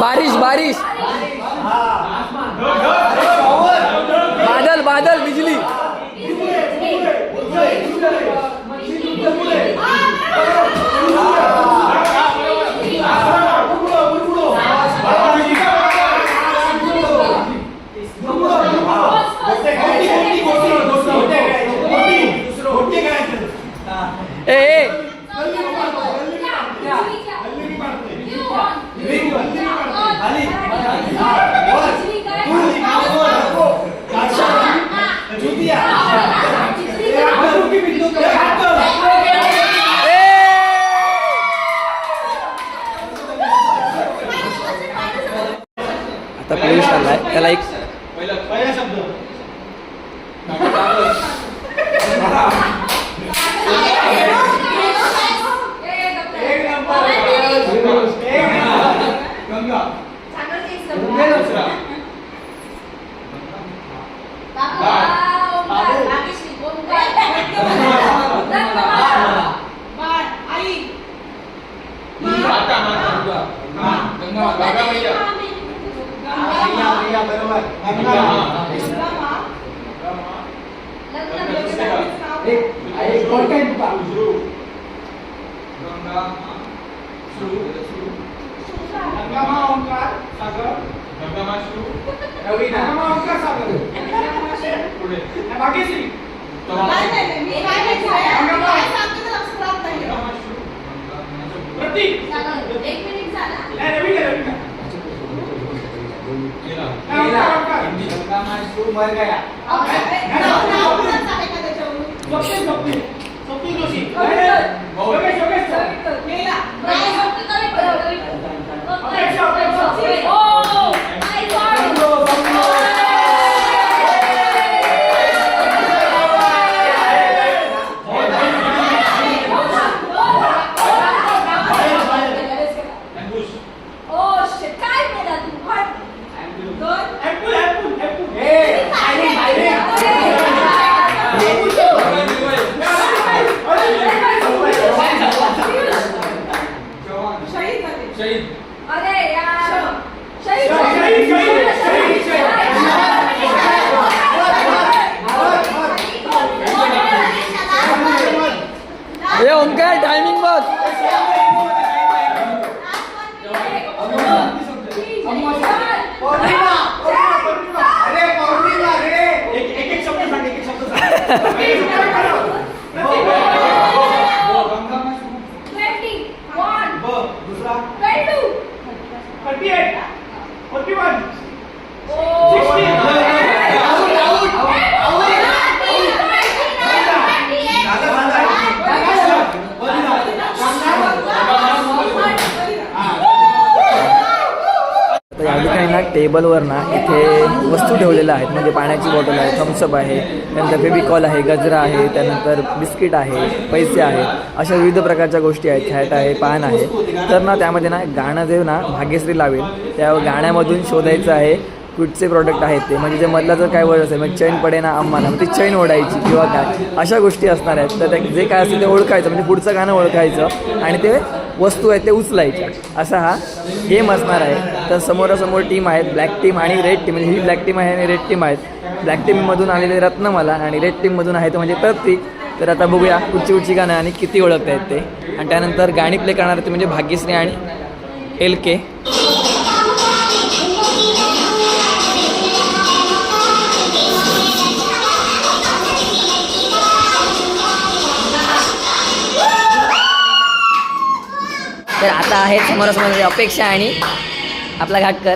बारिश बारिश बादल बादल बिजली आता प्लेलिस्ट आलाय त्याला एक पहिला शब्द गंगा ओमकार टायमिंग बघ तर या ठिकाणी ना टेबलवर ना इथे वस्तू ठेवलेल्या आहेत, म्हणजे पाण्याची बॉटल आहे, थम्सअप आहे, त्यानंतर फेविकॉल आहे, गजरा आहे, त्यानंतर बिस्किट आहे, पैसे आहेत, अशा विविध प्रकारच्या गोष्टी आहेत, हॅट आहे, पान आहे. तर ना त्यामध्ये ना गाणं जे ना भाग्यश्री लावेल त्या गाण्यामधून शोधायचं आहे कुठचे प्रॉडक्ट आहेत ते, म्हणजे जे मधला जर काय वर्ड असेल मग चैन पडे ना आम्हाला मग ती चैन ओढायची किंवा काय अशा गोष्टी असणार आहेत. तर जे काय असेल ते ओळखायचं, म्हणजे पुढचं गाणं ओळखायचं आणि ते वस्तू आहेत ते उचलायच्या, असा हा गेम असणार आहे. तर समोरासमोर टीम आहेत, ब्लॅक टीम आणि रेड टीम, म्हणजे ही ब्लॅक टीम आहे आणि रेड टीम आहेत. ब्लॅक टीममधून आलेले रत्नमाला आणि रेड टीममधून आहे ते म्हणजे प्रतीक. तर आता बघूया कुठची गाणं आणि किती ओळखता आहेत ते. आणि त्यानंतर गाणी प्ले करणार ते म्हणजे भाग्यश्री आणि LK. तर आता आहेत समोरासमोर अपेक्षा आणि आपला घाटकर.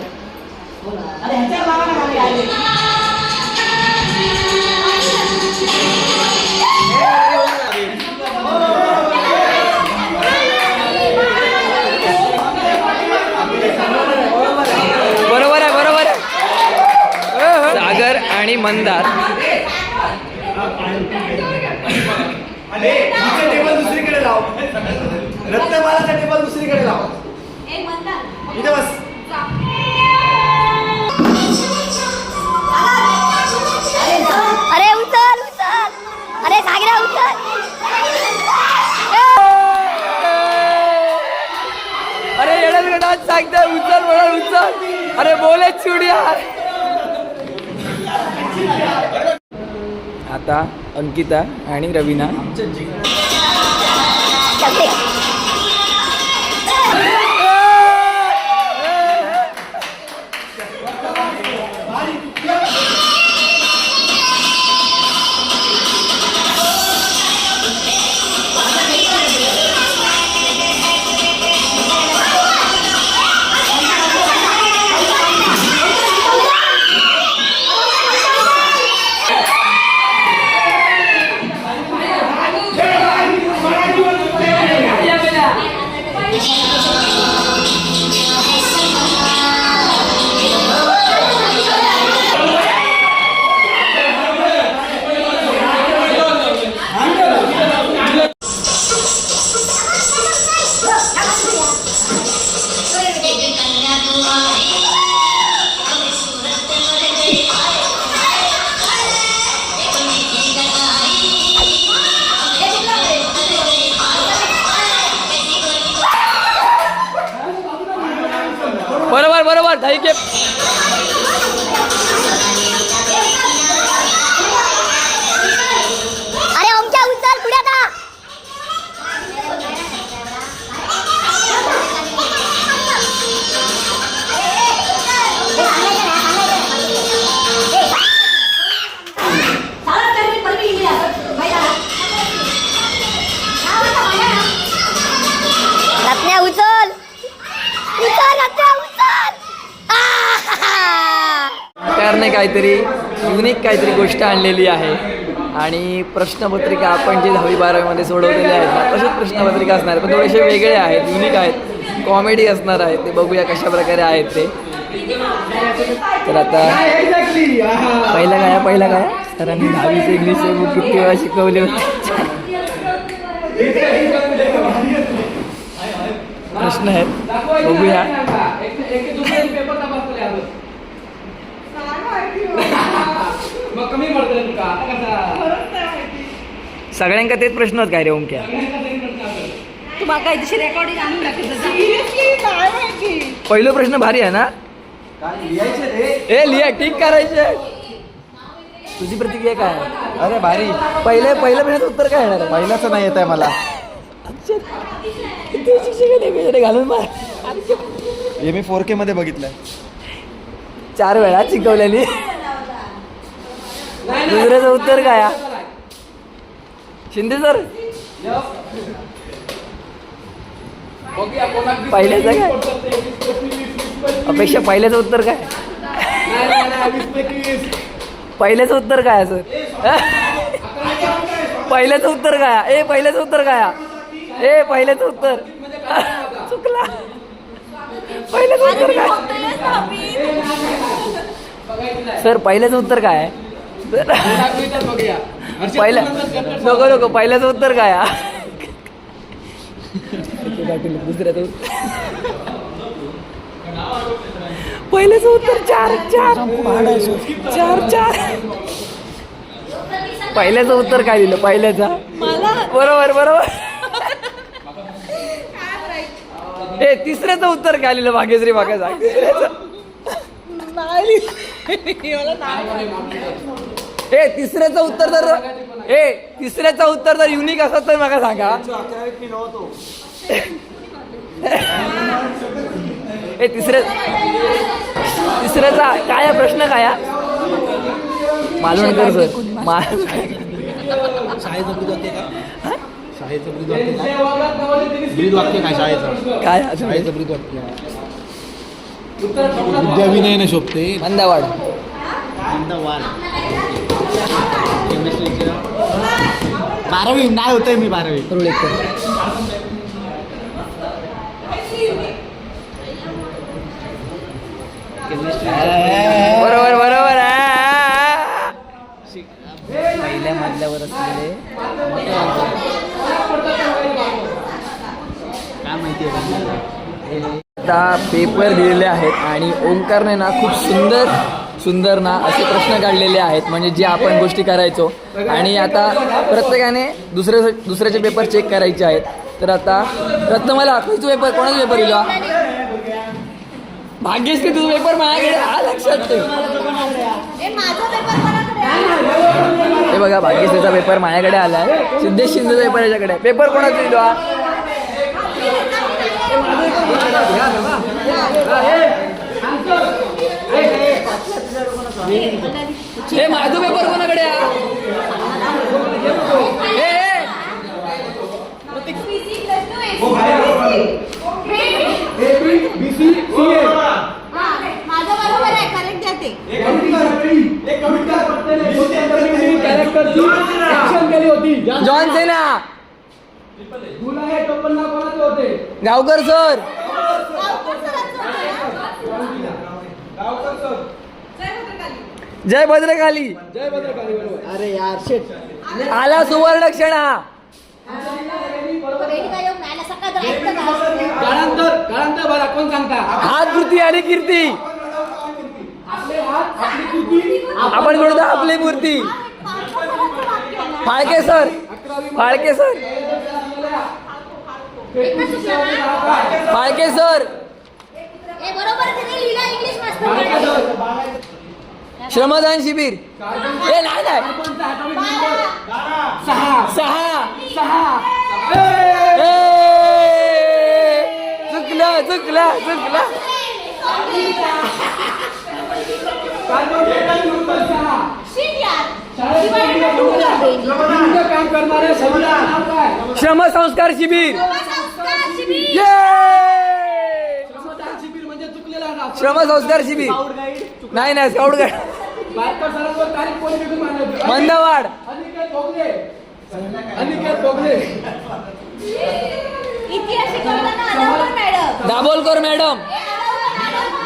बरोबर आहे, बरोबर आहे. सागर आणि मंदार. टेबल दुसरीकडे लाव, रत्नमालाचा टेबल दुसरीकडे लाव. इथे बस. अरे उचल उचल, अरे सागऱ्या उचल. अरे येणार डान्स सांगताय उचल म्हणा उचल. अरे बोले चुडिया. आता अंकिता आणि रवीना. बरोबर बरोबर धाई के. अरे ओमच्या उचल पुढे का. रत्न्या उचल उचल, रत्न्या उचल. त्याने काहीतरी युनिक काहीतरी गोष्ट आणलेली आहे आणि प्रश्नपत्रिका आपण जे 10वी-12वीमध्ये सोडवलेले आहेत ना तसेच प्रश्नपत्रिका असणार आहेत, पण थोडेसे वेगळे आहेत, युनिक आहेत, कॉमेडी असणार आहे. ते बघूया कशा प्रकारे आहेत ते. तर आता पहिला काय सरांनी 10वीचं इंग्लिशचे बुक किती वेळा शिकवले होते. प्रश्न आहेत बघूया. सगळ्यांका तेच प्रश्न आहेत काय रे ओमक्या. तुम्हाला काही दिवशी रेकॉर्डिंग आणून दाखवतो. पहिला प्रश्न भारी आहे ना. ए लिहा ठीक करायचे. तुझी प्रतिक्रिया काय. अरे भारी. पहिल्या प्रश्नाचं उत्तर काय येणार. पहिल्याचं नाही येत आहे मला. घालून मार. हे मी 4K मध्ये बघितलंय. 4 वेळा शिकवलेली. दुसऱ्याचं उत्तर काय आहे? शिंदे सर पहिल्याचं काय? अपेक्षा पहिल्याचं उत्तर काय? पहिल्याचं उत्तर काय सर? पहिल्याचं उत्तर काय? पहिल्याचं उत्तर काय? पहिल्याचं उत्तर चुकला. पहिल्याचं उत्तर काय सर? पहिल्याचं उत्तर काय आहे? पहिल्या नको पहिल्याचं उत्तर काय? दुसऱ्याचं उत्तर पहिल्याचं उत्तर 4 पहिल्याचं उत्तर काय दिलं? पहिल्याचा बरोबर. तिसऱ्याचं उत्तर काय लिहिलं? भाग्यश्री भाग्य सांग. तिसऱ्याचं उत्तर जर युनिक असत तर मला सांगा. तिसऱ्याचा काय प्रश्न काय? मालवणकर सर शाळेचं ब्रीदवाक्य काय? शाळेचं ब्रीदवाक्य काय? ब्रीदवाक्य काय शाळेचं? काय शाळेचं ब्रीदवाक्य विद्याविनयने शोभते. मंदावाड केमिस्ट्रीचं 12वी नाही होतंय मी 12वी. रुळेकर बरोबर पहिल्या मधल्यावर असलेले काय माहिती आहे? आता पेपर दिलेले आहेत आणि ओंकारने ना खूप सुंदर ना असे प्रश्न काढलेले आहेत, म्हणजे जे आपण गोष्टी करायचो. आणि आता प्रत्येकाने दुसऱ्याचे पेपर चेक करायचे आहेत. तर आता रत्नमाला तुझा पेपर कोणाचा पेपर दिला? भाग्यश्री तुझा पेपर माझ्याकडे हा लक्षात ठेव. हे बघा भाग्यश्रीचा पेपर माझ्याकडे आलाय. सिद्धेश शिंदेचा पेपर याच्याकडे. पेपर कोणाचा दिला? हे माझा पेपर कोणाकडे आहे? माझं बरोबर आहे, करेक्ट जाते. जॉन सेना गावकर सर. जय भद्रकाली. अरे यार शेट. आला सुवर्ण क्षण हा. कोण सांगता? हात कृती आणि कीर्ती आपण म्हणतो आपली मूर्ती. फाळके सर फाळके सर श्रमदान शिबिर. हे नाही सहा चुकला श्रम संस्कार शिबिर. श्रम संस्कार शिबिर नाही स्काउट गाईड. मंदवाड दाभोलकर मॅडम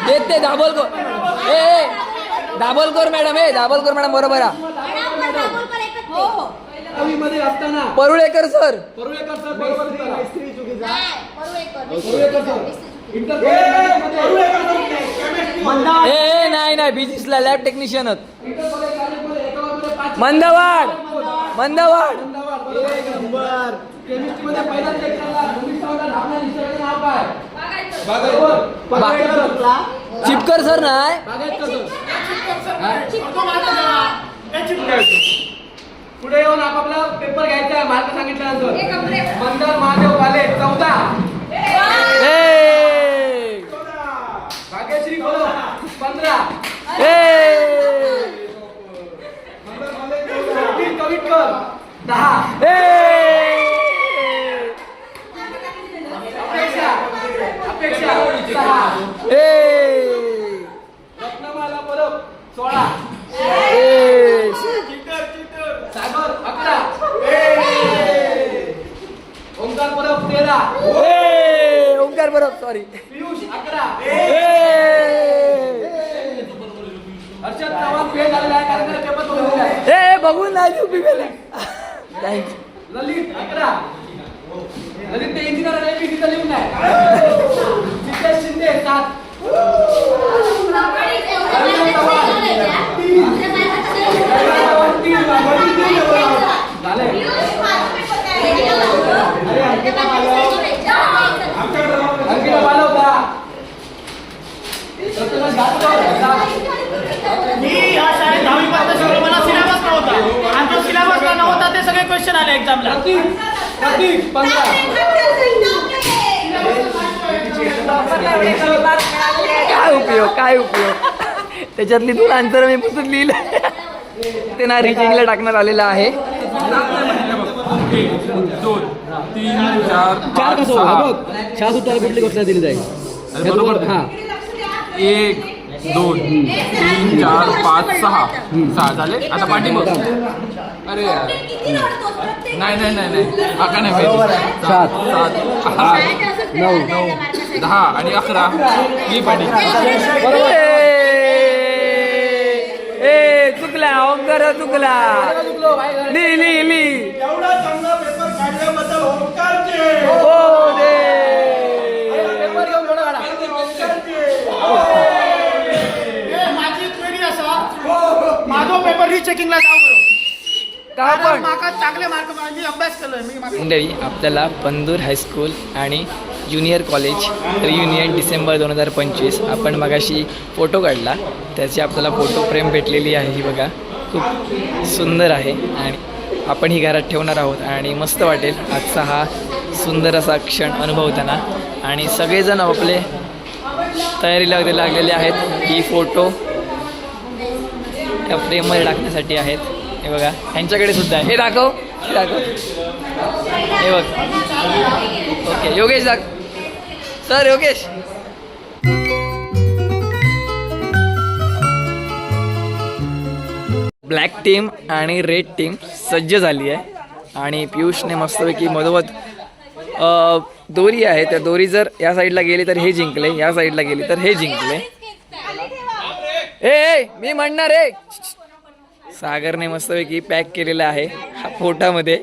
येते. दाभोलकर दाभोलकर मॅडम बरोबर आहे. परुळेकर सर नाही बिझनेसला लॅब टेक्निशियन. मंदवाड चिपकर सर नाही. पुढे येऊन आपापला पेपर घ्यायचा आहे. मार्क सांगितल्यानंतर मंदार महादेव काले 14. भाग्यश्री 15. ओंकार परब 13. ओंकार बरोबर सॉरी. पियुष 11. हर्षद चव्हाण फेल झालेला आहे कारण त्याला पेपर बघितलेला आहे. बघून नाही तू पिवेला. थँक्यू. ललित 11. ललित ते इंजिनियर आहे पीटीचा लिहून आहे. सिद्धेश शिंदे 7. मी या शाळेत 10वी पर्यंत शिकलो, मला सिलेबस नव्हता आणि तो सिलेबस नव्हता ते सगळे क्वेश्चन आले एक्झामला. प्रतीक 15. काय उपयोग त्याच्यातली 2 आन्सर मी पुस्तक लिहिलं ते ना रिचेकिंगला टाकण्यात आलेलं आहे. 4 कसं बघ 6 उत्तर कुठली गोष्ट दिली जाईल बरोबर. हा 1 2 3 4 5 6 6 झाले. आता पाठी बघ. अरे यार नाही आका नाही पाहिजे. 7 8 9 10 आणि 11 ही पाठी. चुकला ओंकार चुकला. ली एवढा चांगला पेपर काढल्याबद्दल ओंकारचे. माझी क्वेरी असा, माझा पेपर रिचेकिंगला जाऊ पण माका चांगले मार्क मी अभ्यास केलोय मी. मंडळी आपल्याला पंदूर हायस्कूल आणि ज्युनियर कॉलेज रियुनियन डिसेंबर 2025 आपण मगाशी फोटो काढला त्याची आपल्याला फोटो फ्रेम भेटलेली आहे. ही बघा खूप सुंदर आहे आणि आपण ही घरात ठेवणार आहोत आणि मस्त वाटेल आजचा हा सुंदर असा क्षण अनुभवताना. आणि सगळेजण आपले तयारीला लागलेले आहेत. ही फोटो त्या फ्रेममध्ये टाकण्यासाठी आहेत. हे बघा ह्यांच्याकडे सुद्धा आहे. हे दाखव हे बघ. ओके योगेश दाख सर योगेश. ब्लॅक टीम आणि रेड टीम सज्ज झाली आहे आणि पियुषने मस्तपैकी मधोमध दोरी आहे. त्या दोरी जर या साईडला गेली तर हे जिंकले, या साईडला गेली तर हे जिंकले. ए मी म्हणणार आहे. सागरने मस्तपैकी पॅक केलेला आहे हा फोटामध्ये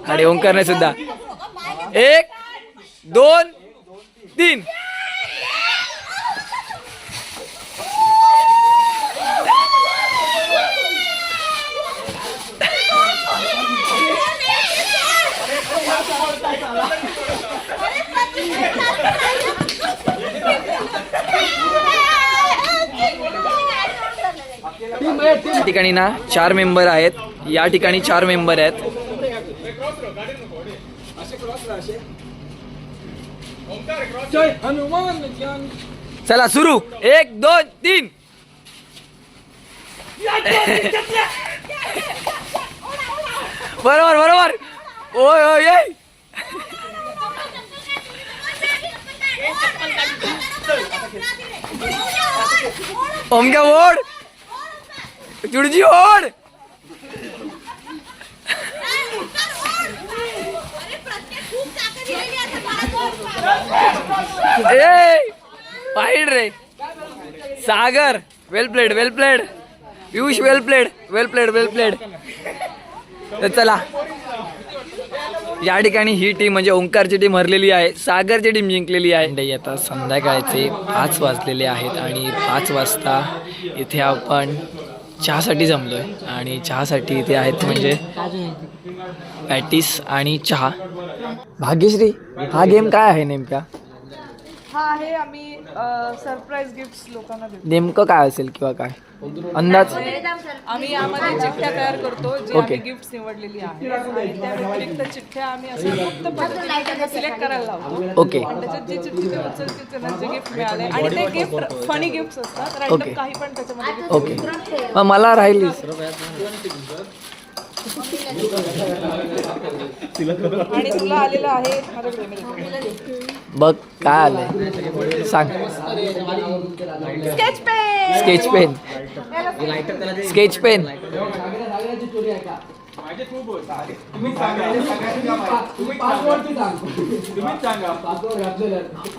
आणि ओंकारने सुद्धा. 1 2 3 या ठिकाणी ना 4 मेंबर आहेत. या ठिकाणी 4 मेंबर आहेत. चला सुरू. 1 2 3 बरोबर. ओय ओमक्या ओढ जुडजी ओढ. पाहिड रे सागर. वेल प्लेड पियुष वेल प्लेड. तर चला या ठिकाणी ही टीम म्हणजे ओंकारची टीम हरलेली आहे, सागरची टीम जिंकलेली आहे. आता संध्याकाळचे 5 वाजलेले आहेत आणि 5 वाजता इथे आपण चहासाठी जमलो आहे आणि चहासाठी इथे आहेत म्हणजे पॅटीस आणि चहा. भाग्यश्री हा गेम काय आहे नेमका? हा आहे आम्ही सरप्राईज गिफ्ट्स लोकांना देतो. नेमकं काय असेल किंवा काय अंदाज? आम्ही यामध्ये चिठ्ठ्या तयार करतो जे आम्ही गिफ्ट्स निवडलेली आहे आणि त्या व्यतिरिक्त चिठ्ठ्या आम्ही असं मुक्त पद्धतीने त्यांना सिलेक्ट करायला लावतो. ओके. आणि त्याच्यात जे चिठ्ठी ते उचलतील त्यांना जे गिफ्ट मिळाले आणि ते गिफ्ट फनी गिफ्ट्स असतात. रॅन्डम काही पण त्याच्यामध्ये gift ओके. मग मला राहिलीस आणि तुला आलेलं आहे माझ्याकडे बघ काय आलंय सांग. Sketch pen. स्केच पेन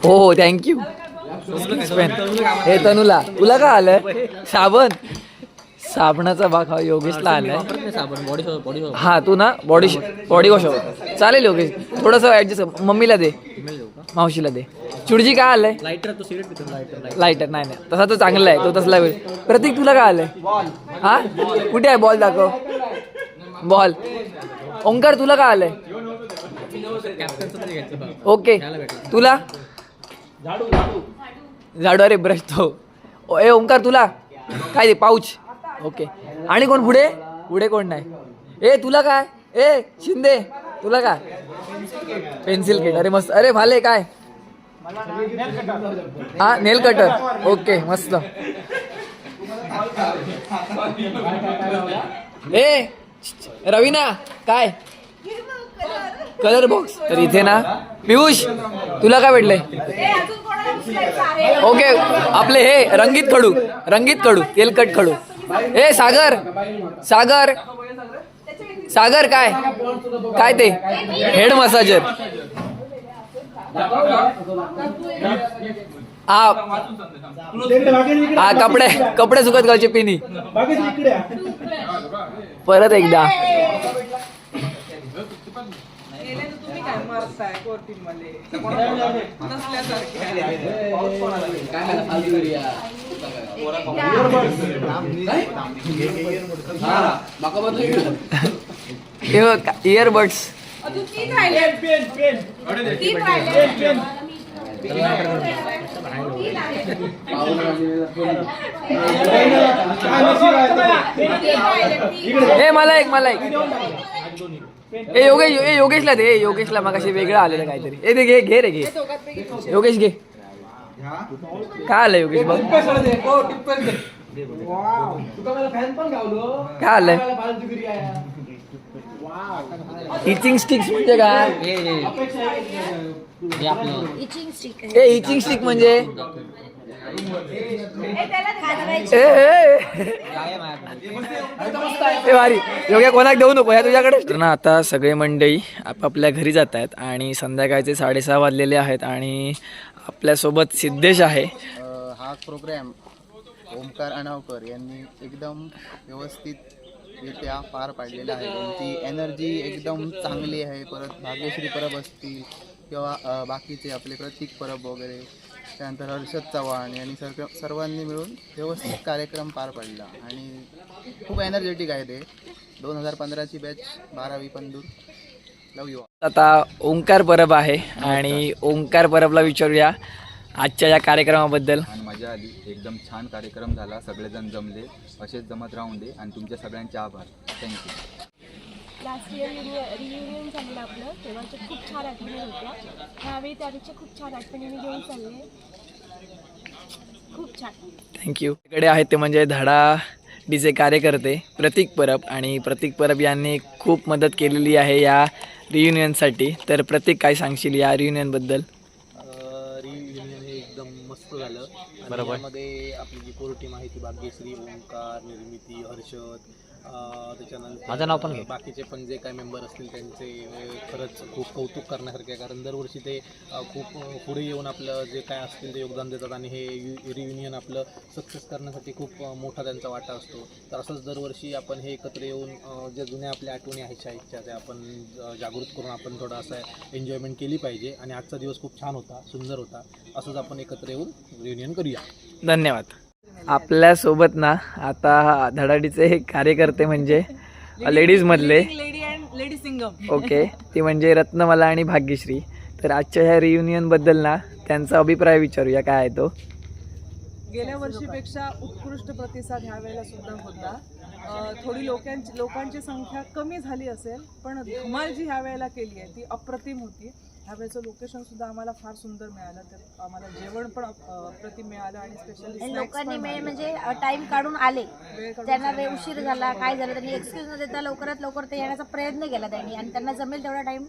हो हो थँक्यू. हे तनुला तुला का आलंय साबण? साबणाचा भाग हा योगेशला आलाय. हा तू ना बॉडी वॉश चालेल योगेश. थोडंसं ऍडजस्ट मम्मीला दे, मावशीला दे. चुडजी काय आलंय? लायटर नाही नाही तसा तो चांगला आहे, तो तसला वेळ. प्रतीक तुला काय आलंय? हा कुठे आहे बॉल? दाखव बॉल. ओंकार तुला काय आलंय? ओके तुला झाडू. अरे ब्रश तो. ए ओंकार तुला काय दे? पाऊच. ओके. आणि कोण पुढे? पुढे कोण नाही. ए तुला काय? ए शिंदे तुला काय? Pencil kit. अरे मस्त. अरे भाले काय? हा नेल कटर. ओके मस्त. ए रवीना काय? Colour box. तर इथे ना पियुष तुला काय भेटलंय? ओके आपले हे रंगीत खडू तेलकट खडू. ए सागर काय ते? Head massager. हा कपडे सुकत घालचे पिनी. परत एकदा इयरबड्स. मला एक योगेशला दे. योगेशला मग अशी वेगळं आलेलं काहीतरी. ए दे घे रे घे. योगेश घे. काय आलं योगेश बघ? काय आलंय? इचिंग स्टिक्स म्हणजे काय? इचिंग स्टिक म्हणजे भारी. योग्य कोणाक देऊ नको ह्या तुझ्याकडे. तर ना आता सगळे मंडळी आपापल्या घरी जात आहेत आणि संध्याकाळचे 6:30 वाजलेले आहेत आणि आपल्यासोबत सिद्धेश आहे. हा प्रोग्राम ओमकार अनावकर यांनी एकदम व्यवस्थितरित्या पार पाडलेला आहे. त्यांची एनर्जी एकदम चांगली आहे. परत भाग्यश्री परब असतील किंवा बाकीचे आपले प्रतीक परब वगैरे, त्यानंतर हर्षद चव्हाण यांनी सर्वांनी मिळून व्यवस्थित कार्यक्रम पार पाडला आणि खूप एनर्जेटिक आहे ते. 2015ची बॅच 12वी पंदूर. लव यू. आता ओंकार परब आहे आणि ओंकार परबला विचारूया आजच्या या कार्यक्रमाबद्दल. मजा आली. एकदम छान कार्यक्रम झाला. सगळेजण जमले. असेच जमत राहून दे आणि तुमच्या सगळ्यांचे आभार. थँक्यू. लास्ट इयर रियुनियन झालेलं आपलं, तेव्हाच्या खूप छान आठवणी होत्या. ह्यावेळी त्यापेक्षा खूप छान आठवणी मी घेऊन चालले. खूप छान. थँक्यू. इकडे आहेत ते म्हणजे धडा डीचे कार्यकर्ते प्रतीक परब. आणि प्रतीक परब यांनी खूप मदत केलेली आहे या रियुनियनसाठी. तर प्रतीक काय सांगशील या रियुनियनबद्दल? रियुनियन हे एकदम मस्त झालं. बरोबर. यामध्ये आपली जी कोर टीम आहे ती भाग्यश्री, ओंकार, निर्मिती, हर्षद, त्याच्यानंतर माझं नाव पण घे. बाकीचे पण जे काही मेंबर असतील त्यांचे खरंच खूप कौतुक करण्यासारखे आहे. कारण दरवर्षी ते खूप पुढे येऊन आपलं जे काय असतील ते योगदान देतात आणि हे रियुनियन आपलं सक्सेस करण्यासाठी खूप मोठा त्यांचा वाटा असतो. तर असंच दरवर्षी आपण हे एकत्र येऊन ज्या जुन्या आपल्या आठवणी आहेत शाळेच्या त्या आपण जागृत करून आपण थोडं असं एन्जॉयमेंट केली पाहिजे. आणि आजचा दिवस खूप छान होता, सुंदर होता. असंच आपण एकत्र येऊन रियुनियन करूया. धन्यवाद. आपल्यासोबत ना आता धडाडीचे कार्यकर्ते म्हणजे लेडीजमधले लेडी सिंगम. ओके ती म्हणजे रत्नमाला आणि भाग्यश्री. तर आजच्या ह्या रियुनियनबद्दल ना त्यांचा अभिप्राय विचारूया काय आहे तो. गेल्या वर्षीपेक्षा उत्कृष्ट प्रतिसाद ह्या वेळेला सुद्धा होता. थोडी लोकांची संख्या कमी झाली असेल, पण धमाल जी ह्या वेळेला केली आहे ती अप्रतिम होती. ह्यावेळेचं लोकेशन सुद्धा आम्हाला फार सुंदर मिळालं. तर आम्हाला जेवण पण अप्रतिम मिळालं आणि स्पेशली लोकांनी म्हणजे टाइम काढून आले. त्यांना वेळ उशीर झाला काय झालं त्यांनी एक्सक्यूज न देता लवकरात लवकर ते येण्याचा प्रयत्न केला त्यांनी आणि त्यांना जमेल तेवढा टाइम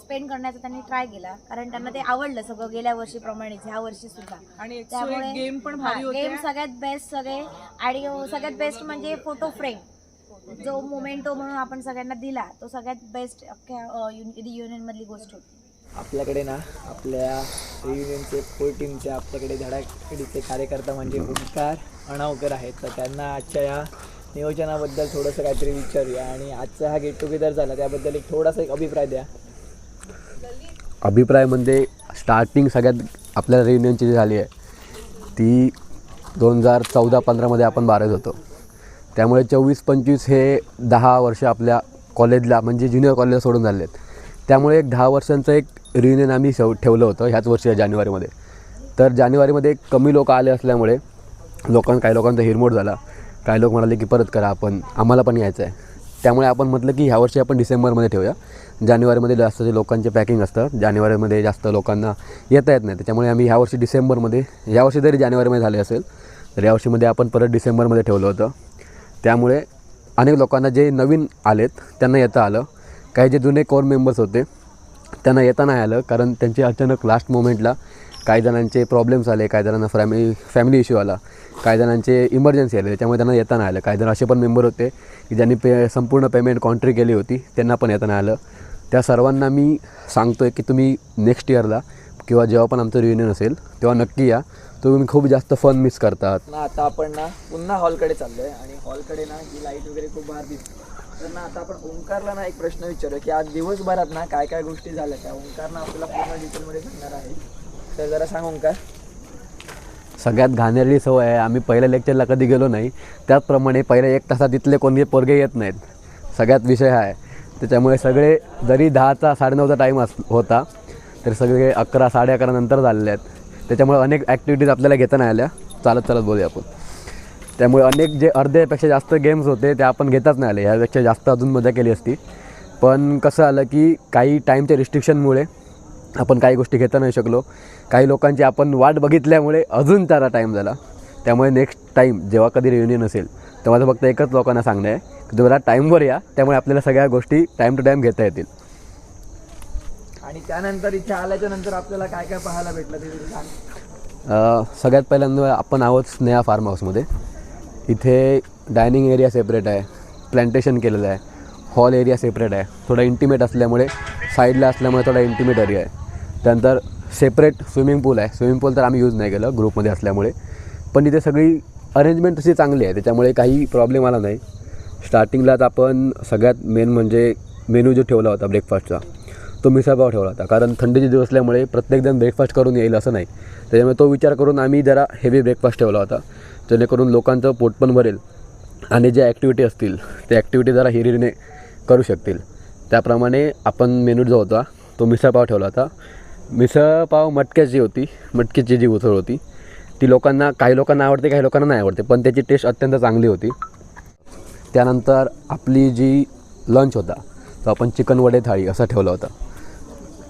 स्पेंड करण्याचा त्यांनी ट्राय केला. कारण त्यांना ते आवडलं सगळं गेल्या वर्षीप्रमाणेच ह्या वर्षी सुद्धा. आणि त्यामुळे गेम पण भारी होते. गेम सगळ्यात बेस्ट आणि सगळ्यात बेस्ट म्हणजे फोटो फ्रेम. जो मोमेंटो म्हणून आपण सगळ्यांना दिला तो सगळ्यात बेस्ट अख्ख्या रियुनियनमधली गोष्ट होती. आपल्याकडे ना आपल्या रियुनियनचे फोर टीमचे आपल्याकडे धडाकडीचे कार्यकर्ता म्हणजे ओंकार अणावकर आहेत. तर त्यांना आजच्या या नियोजनाबद्दल थोडंसं काहीतरी विचारूया आणि आजचा हा गेट टुगेदर झाला त्याबद्दल एक थोडासा एक अभिप्राय द्या. अभिप्राय म्हणजे स्टार्टिंग सगळ्यात आपल्या रियुनियनची जी झाली आहे ती 2014-15मध्ये आपण 12 होतो. त्यामुळे 24-25 हे 10 वर्ष आपल्या कॉलेजला म्हणजे ज्युनियर कॉलेजला सोडून झाले आहेत. त्यामुळे एक 10 वर्षांचं एक रियुनियन आम्ही ठेवलं होतं ह्याच वर्षी जानेवारीमध्ये. तर जानेवारीमध्ये कमी लोक आले असल्यामुळे काही लोकांचा हिरमोड झाला. काही लोक म्हणाले की परत करा, आम्हाला पण यायचं आहे. त्यामुळे आपण म्हटलं की ह्या वर्षी आपण डिसेंबरमध्ये ठेवूया. जानेवारीमध्ये जास्त लोकांचे पॅकिंग असतं, जानेवारीमध्ये जास्त लोकांना येता येत नाही. त्याच्यामुळे आम्ही ह्या वर्षी डिसेंबरमध्ये, यावर्षी जरी जानेवारीमध्ये झाले असेल तर यावर्षीमध्ये आपण परत डिसेंबरमध्ये ठेवलं होतं. त्यामुळे अनेक लोकांना जे नवीन आलेत त्यांना येता आलं. काही जे जुने कोर मेंबर्स होते त्यांना येता नाही आलं कारण त्यांचे अचानक लास्ट मोमेंटला काही जणांचे प्रॉब्लेम्स आले, काही जणांना फॅमिली इश्यू आला, काही जणांचे इमर्जन्सी आले, त्याच्यामुळे त्यांना येता नाही आलं. काही जण असे पण मेंबर होते की ज्यांनी संपूर्ण पेमेंट कॉन्ट्री केली होती त्यांना पण येता नाही आलं. त्या सर्वांना मी सांगतो आहे की तुम्ही नेक्स्ट इयरला किंवा जेव्हा पण आमचं रियुनियन असेल तेव्हा नक्की या. तुम्ही खूप जास्त फन मिस करतात. आता आपण ना पुन्हा हॉलकडे चाललो आहे आणि हॉलकडे ना ही लाईट वगैरे खूप बाहेर दिसते. तर ना आता आपण ओंकारला ना एक प्रश्न विचारूया की आज दिवसभरात ना काय काय गोष्टी झाल्या त्या ओंकारनं आपल्याला पूर्ण डिटेलमध्ये सांगणार आहे. तर जरा सांग ओंकार. सगळ्यात घाणेरडी सवय आहे, आम्ही पहिल्या लेक्चरला कधी गेलो नाही त्याचप्रमाणे पहिल्या 1 तासात इथले कोणी पोरगे येत नाहीत. सगळ्यात विषय हा आहे. त्याच्यामुळे सगळे जरी 10चा 9:30चा टाईम होता तर सगळे 11, 11:30 नंतर झालेले आहेत. त्याच्यामुळे अनेक ॲक्टिव्हिटीज आपल्याला घेता नाही आल्या. चालत बोलूया आपण. त्यामुळे अनेक जे अर्ध्यापेक्षा जास्त गेम्स होते ते आपण घेताच नाही आले. ह्यापेक्षा जास्त अजून मजा केली असती. पण कसं आलं की काही टाईमच्या रिस्ट्रिक्शनमुळे आपण काही गोष्टी घेता नाही शकलो. काही लोकांची आपण वाट बघितल्यामुळे अजून त्याला टाईम झाला. त्यामुळे नेक्स्ट टाईम जेव्हा कधी रियुनियन असेल तेव्हा तर फक्त एकच लोकांना सांगणं आहे की तुम्हाला टाईमवर या. त्यामुळे आपल्याला सगळ्या गोष्टी टाईम टू टाईम घेता येतील. आणि त्यानंतर इथे आल्याच्या नंतर आपल्याला काय काय पाहायला भेटलं ते सांग. सगळ्यात पहिल्यांदा आपण आहोत स्नेहा फार्म हाऊसमध्ये. इथे डायनिंग एरिया सेपरेट आहे, प्लॅन्टेशन केलेलं आहे, हॉल एरिया सेपरेट आहे. थोडा इंटिमेट असल्यामुळे साईडला असल्यामुळे थोडा इंटिमेट एरिया आहे. त्यानंतर सेपरेट स्विमिंग पूल आहे. स्विमिंग पूल तर आम्ही यूज नाही केलं ग्रुपमध्ये असल्यामुळे, पण इथे सगळी अरेंजमेंट तशी चांगली आहे त्याच्यामुळे काही प्रॉब्लेम आला नाही. स्टार्टिंगलाच आपण सगळ्यात मेन म्हणजे मेनू जो ठेवला होता ब्रेकफास्टचा तो मिसळपाव ठेवला होता. कारण थंडीचे दिवस असल्यामुळे प्रत्येकजण ब्रेकफास्ट करून येईल असं नाही. त्याच्यामुळे तो विचार करून आम्ही जरा हेवी ब्रेकफास्ट ठेवला होता जेणेकरून लोकांचं पोट पण भरेल आणि ज्या ॲक्टिव्हिटी असतील त्या ॲक्टिव्हिटी जरा हिरीने करू शकतील. त्याप्रमाणे आपण मेनू जो होता तो मिसळपाव ठेवला होता. मिसळपाव मटक्याची होती, मटकीची जी उसळ होती ती काही लोकांना आवडते, काही लोकांना नाही आवडते, पण त्याची टेस्ट अत्यंत चांगली होती. त्यानंतर आपली जी लंच होता तो आपण चिकन वडे थाळी असा ठेवला होता.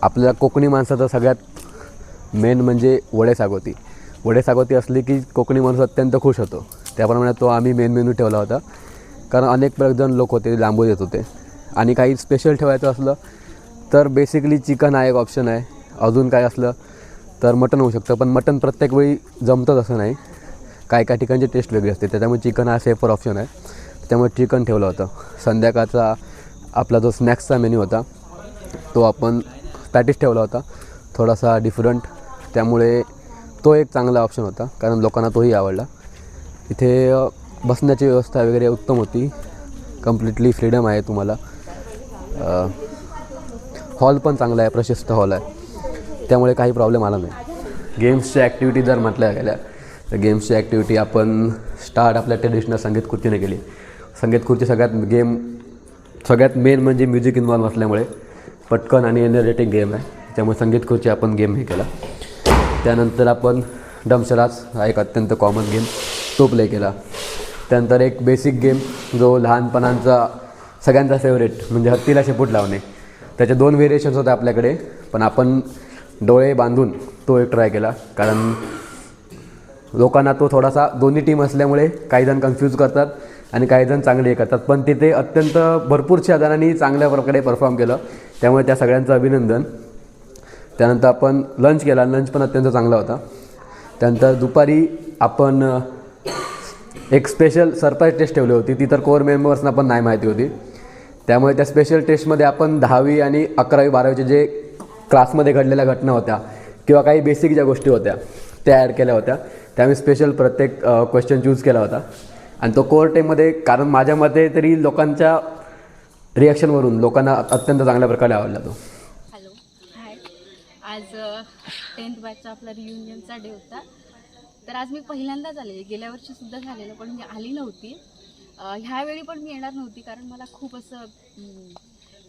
आपल्या कोकणी माणसाचं सगळ्यात मेन म्हणजे वडे सागोती. वडे सागोती असली की कोकणी माणूस अत्यंत खुश होतो. त्याप्रमाणे तो आम्ही मेन मेनू ठेवला होता. कारण अनेक जण लोक होते लांबून येत होते. आणि काही स्पेशल ठेवायचं असलं तर बेसिकली चिकन हा एक ऑप्शन आहे. अजून काय असलं तर मटन होऊ शकतं, पण मटन प्रत्येक वेळी जमतं असं नाही. काही ठिकाणची टेस्ट वेगळी असते, त्याच्यामुळे चिकन हा सेफर ऑप्शन आहे. त्यामुळे चिकन ठेवलं होतं. संध्याकाळचा आपला जो स्नॅक्सचा मेन्यू होता तो आपण पॅटीस ठेवला होता, थोडासा डिफरंट. त्यामुळे तो एक चांगला ऑप्शन होता कारण लोकांना तोही आवडला. इथे बसण्याची व्यवस्था वगैरे उत्तम होती. कम्प्लिटली फ्रीडम आहे तुम्हाला. हॉल पण चांगला आहे, प्रशस्त हॉल आहे, त्यामुळे काही प्रॉब्लेम आला नाही. गेम्सच्या ॲक्टिव्हिटी जर म्हटल्या गेल्या तर गेम्सची ॲक्टिव्हिटी आपण स्टार्ट आपल्या ट्रेडिशनल संगीत खुर्चीने केली. संगीत खुर्ची सगळ्यात मेन म्हणजे म्युझिक इन्व्हॉल्व असल्यामुळे पटकन आणि एनर्जेटिक गेम आहे. त्यामुळे संगीत खुर्ची आपण गेम हे केला. त्यानंतर आपण डमशराज हा एक अत्यंत कॉमन गेम तो प्ले केला. त्यानंतर एक बेसिक गेम जो लहानपणांचा सगळ्यांचा फेवरेट म्हणजे हत्तीला शेपूट लावणे. त्याचे 2 व्हेरिएशन्स होते आपल्याकडे, पण आपण डोळे बांधून तो एक ट्राय केला. कारण लोकांना तो थोडासा दोन्ही टीम असल्यामुळे काहीजण कन्फ्यूज करतात आणि काहीजण चांगले करतात, पण तिथे अत्यंत भरपूरशा जणांनी चांगल्या प्रकारे परफॉर्म केलं. त्यामुळे त्या सगळ्यांचं अभिनंदन. त्यानंतर आपण लंच केला. लंच पण अत्यंत चांगला होता. त्यानंतर दुपारी आपण एक स्पेशल सरप्राईज टेस्ट ठेवली होती, ती तर कोर मेंबर्सना पण नाही माहिती होती. त्यामुळे त्या स्पेशल टेस्टमध्ये आपण 10वी आणि 11वी 12वीचे जे क्लासमध्ये घडलेल्या घटना होत्या किंवा काही बेसिक ज्या गोष्टी होत्या त्या ॲड केल्या होत्या. त्यामुळे स्पेशल प्रत्येक क्वेश्चन चूज केला होता. आणि तो कोर टेममध्ये, कारण माझ्या मते तरी लोकांच्या रिॲक्शनवरून लोकांना अत्यंत चांगल्या प्रकारे आवडला तो. हॅलो, हाय. आज 10th बॅचचा आपला रियुनियनचा डे होता. तर आज मी पहिल्यांदाच आले. गेल्या वर्षीसुद्धा झालेलं, पण मी आली नव्हती. ह्यावेळी पण मी येणार नव्हती, कारण मला खूप असं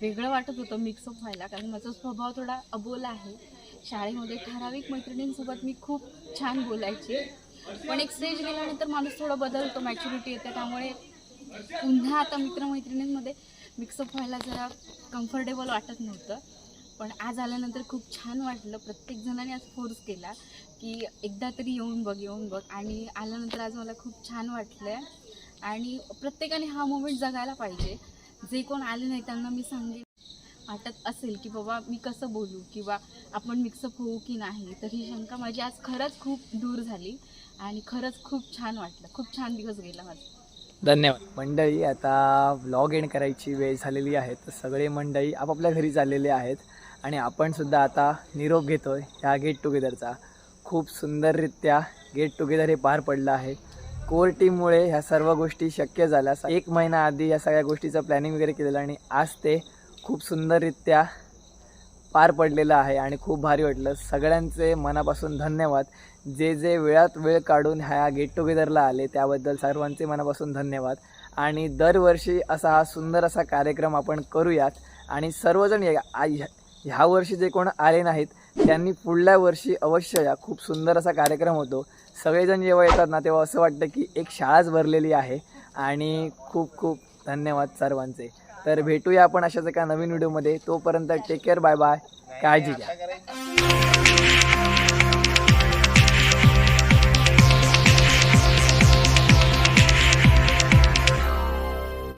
वेगळं वाटत होतं मिक्सअप व्हायला, कारण माझा स्वभाव थोडा अबोला आहे. शाळेमध्ये ठराविक मैत्रिणींसोबत मी खूप छान बोलायचे, पण एक स्टेज गेल्यानंतर माणूस थोडं बदलतो, मॅच्युरिटी येते. त्यामुळे पुन्हा आता मित्रमैत्रिणींमध्ये मिक्सअप व्हायला जरा कम्फर्टेबल वाटत नव्हतं. पण आज आल्यानंतर खूप छान वाटलं. प्रत्येक जणांनी आज फोर्स केला की एकदा तरी येऊन बघ. आणि आल्यानंतर आज मला खूप छान वाटलं आहे. आणि प्रत्येकाने हा मोमेंट जगायला पाहिजे. जे कोण आले नाही त्यांना मी सांगेन, वाटत असेल की बाबा मी कसं बोलू किंवा आपण मिक्सअप होऊ की नाही, तर ही शंका माझी आज खरंच खूप दूर झाली आणि खरंच खूप छान वाटलं. खूप छान दिवस गेला माझा. धन्यवाद. मंडळी, आता व्लॉग एंड करायची वेळ झालेली आहे. तर सगळे मंडळी आपापल्या घरी चाललेले आहेत आणि आपण सुद्धा आता निरोप घेतो आहे ह्या गेट टुगेदरचा. खूप सुंदररित्या गेट टुगेदर हे पार पडलं आहे. कोर टीममुळे ह्या सर्व गोष्टी शक्य झाल्या. 1 महिना आधी या सगळ्या गोष्टीचं प्लॅनिंग वगैरे केलेलं आणि आज ते खूप सुंदररित्या पार पडलेलं आहे आणि खूप भारी वाटलं. सगळ्यांचे मनापासून धन्यवाद. जे वेळात वेळ काढून ह्या गेट टुगेदरला आले त्याबद्दल सर्वांचे मनापासून धन्यवाद. आणि दरवर्षी असा हा सुंदर असा कार्यक्रम आपण करूयात आणि सर्वजण ह्या वर्षी जे कोण आले नाहीत त्यांनी पुढल्या वर्षी अवश्य या. खूप सुंदर असा कार्यक्रम होतो. सगळेजण जेव्हा येतात ना तेव्हा असं वाटतं की एक शाळाच भरलेली आहे. आणि खूप खूप धन्यवाद सर्वांचे. तर भेटूया आपण अशाच एका नवीन व्हिडिओमध्ये. तोपर्यंत टेक केअर, बाय बाय, काळजी घ्या.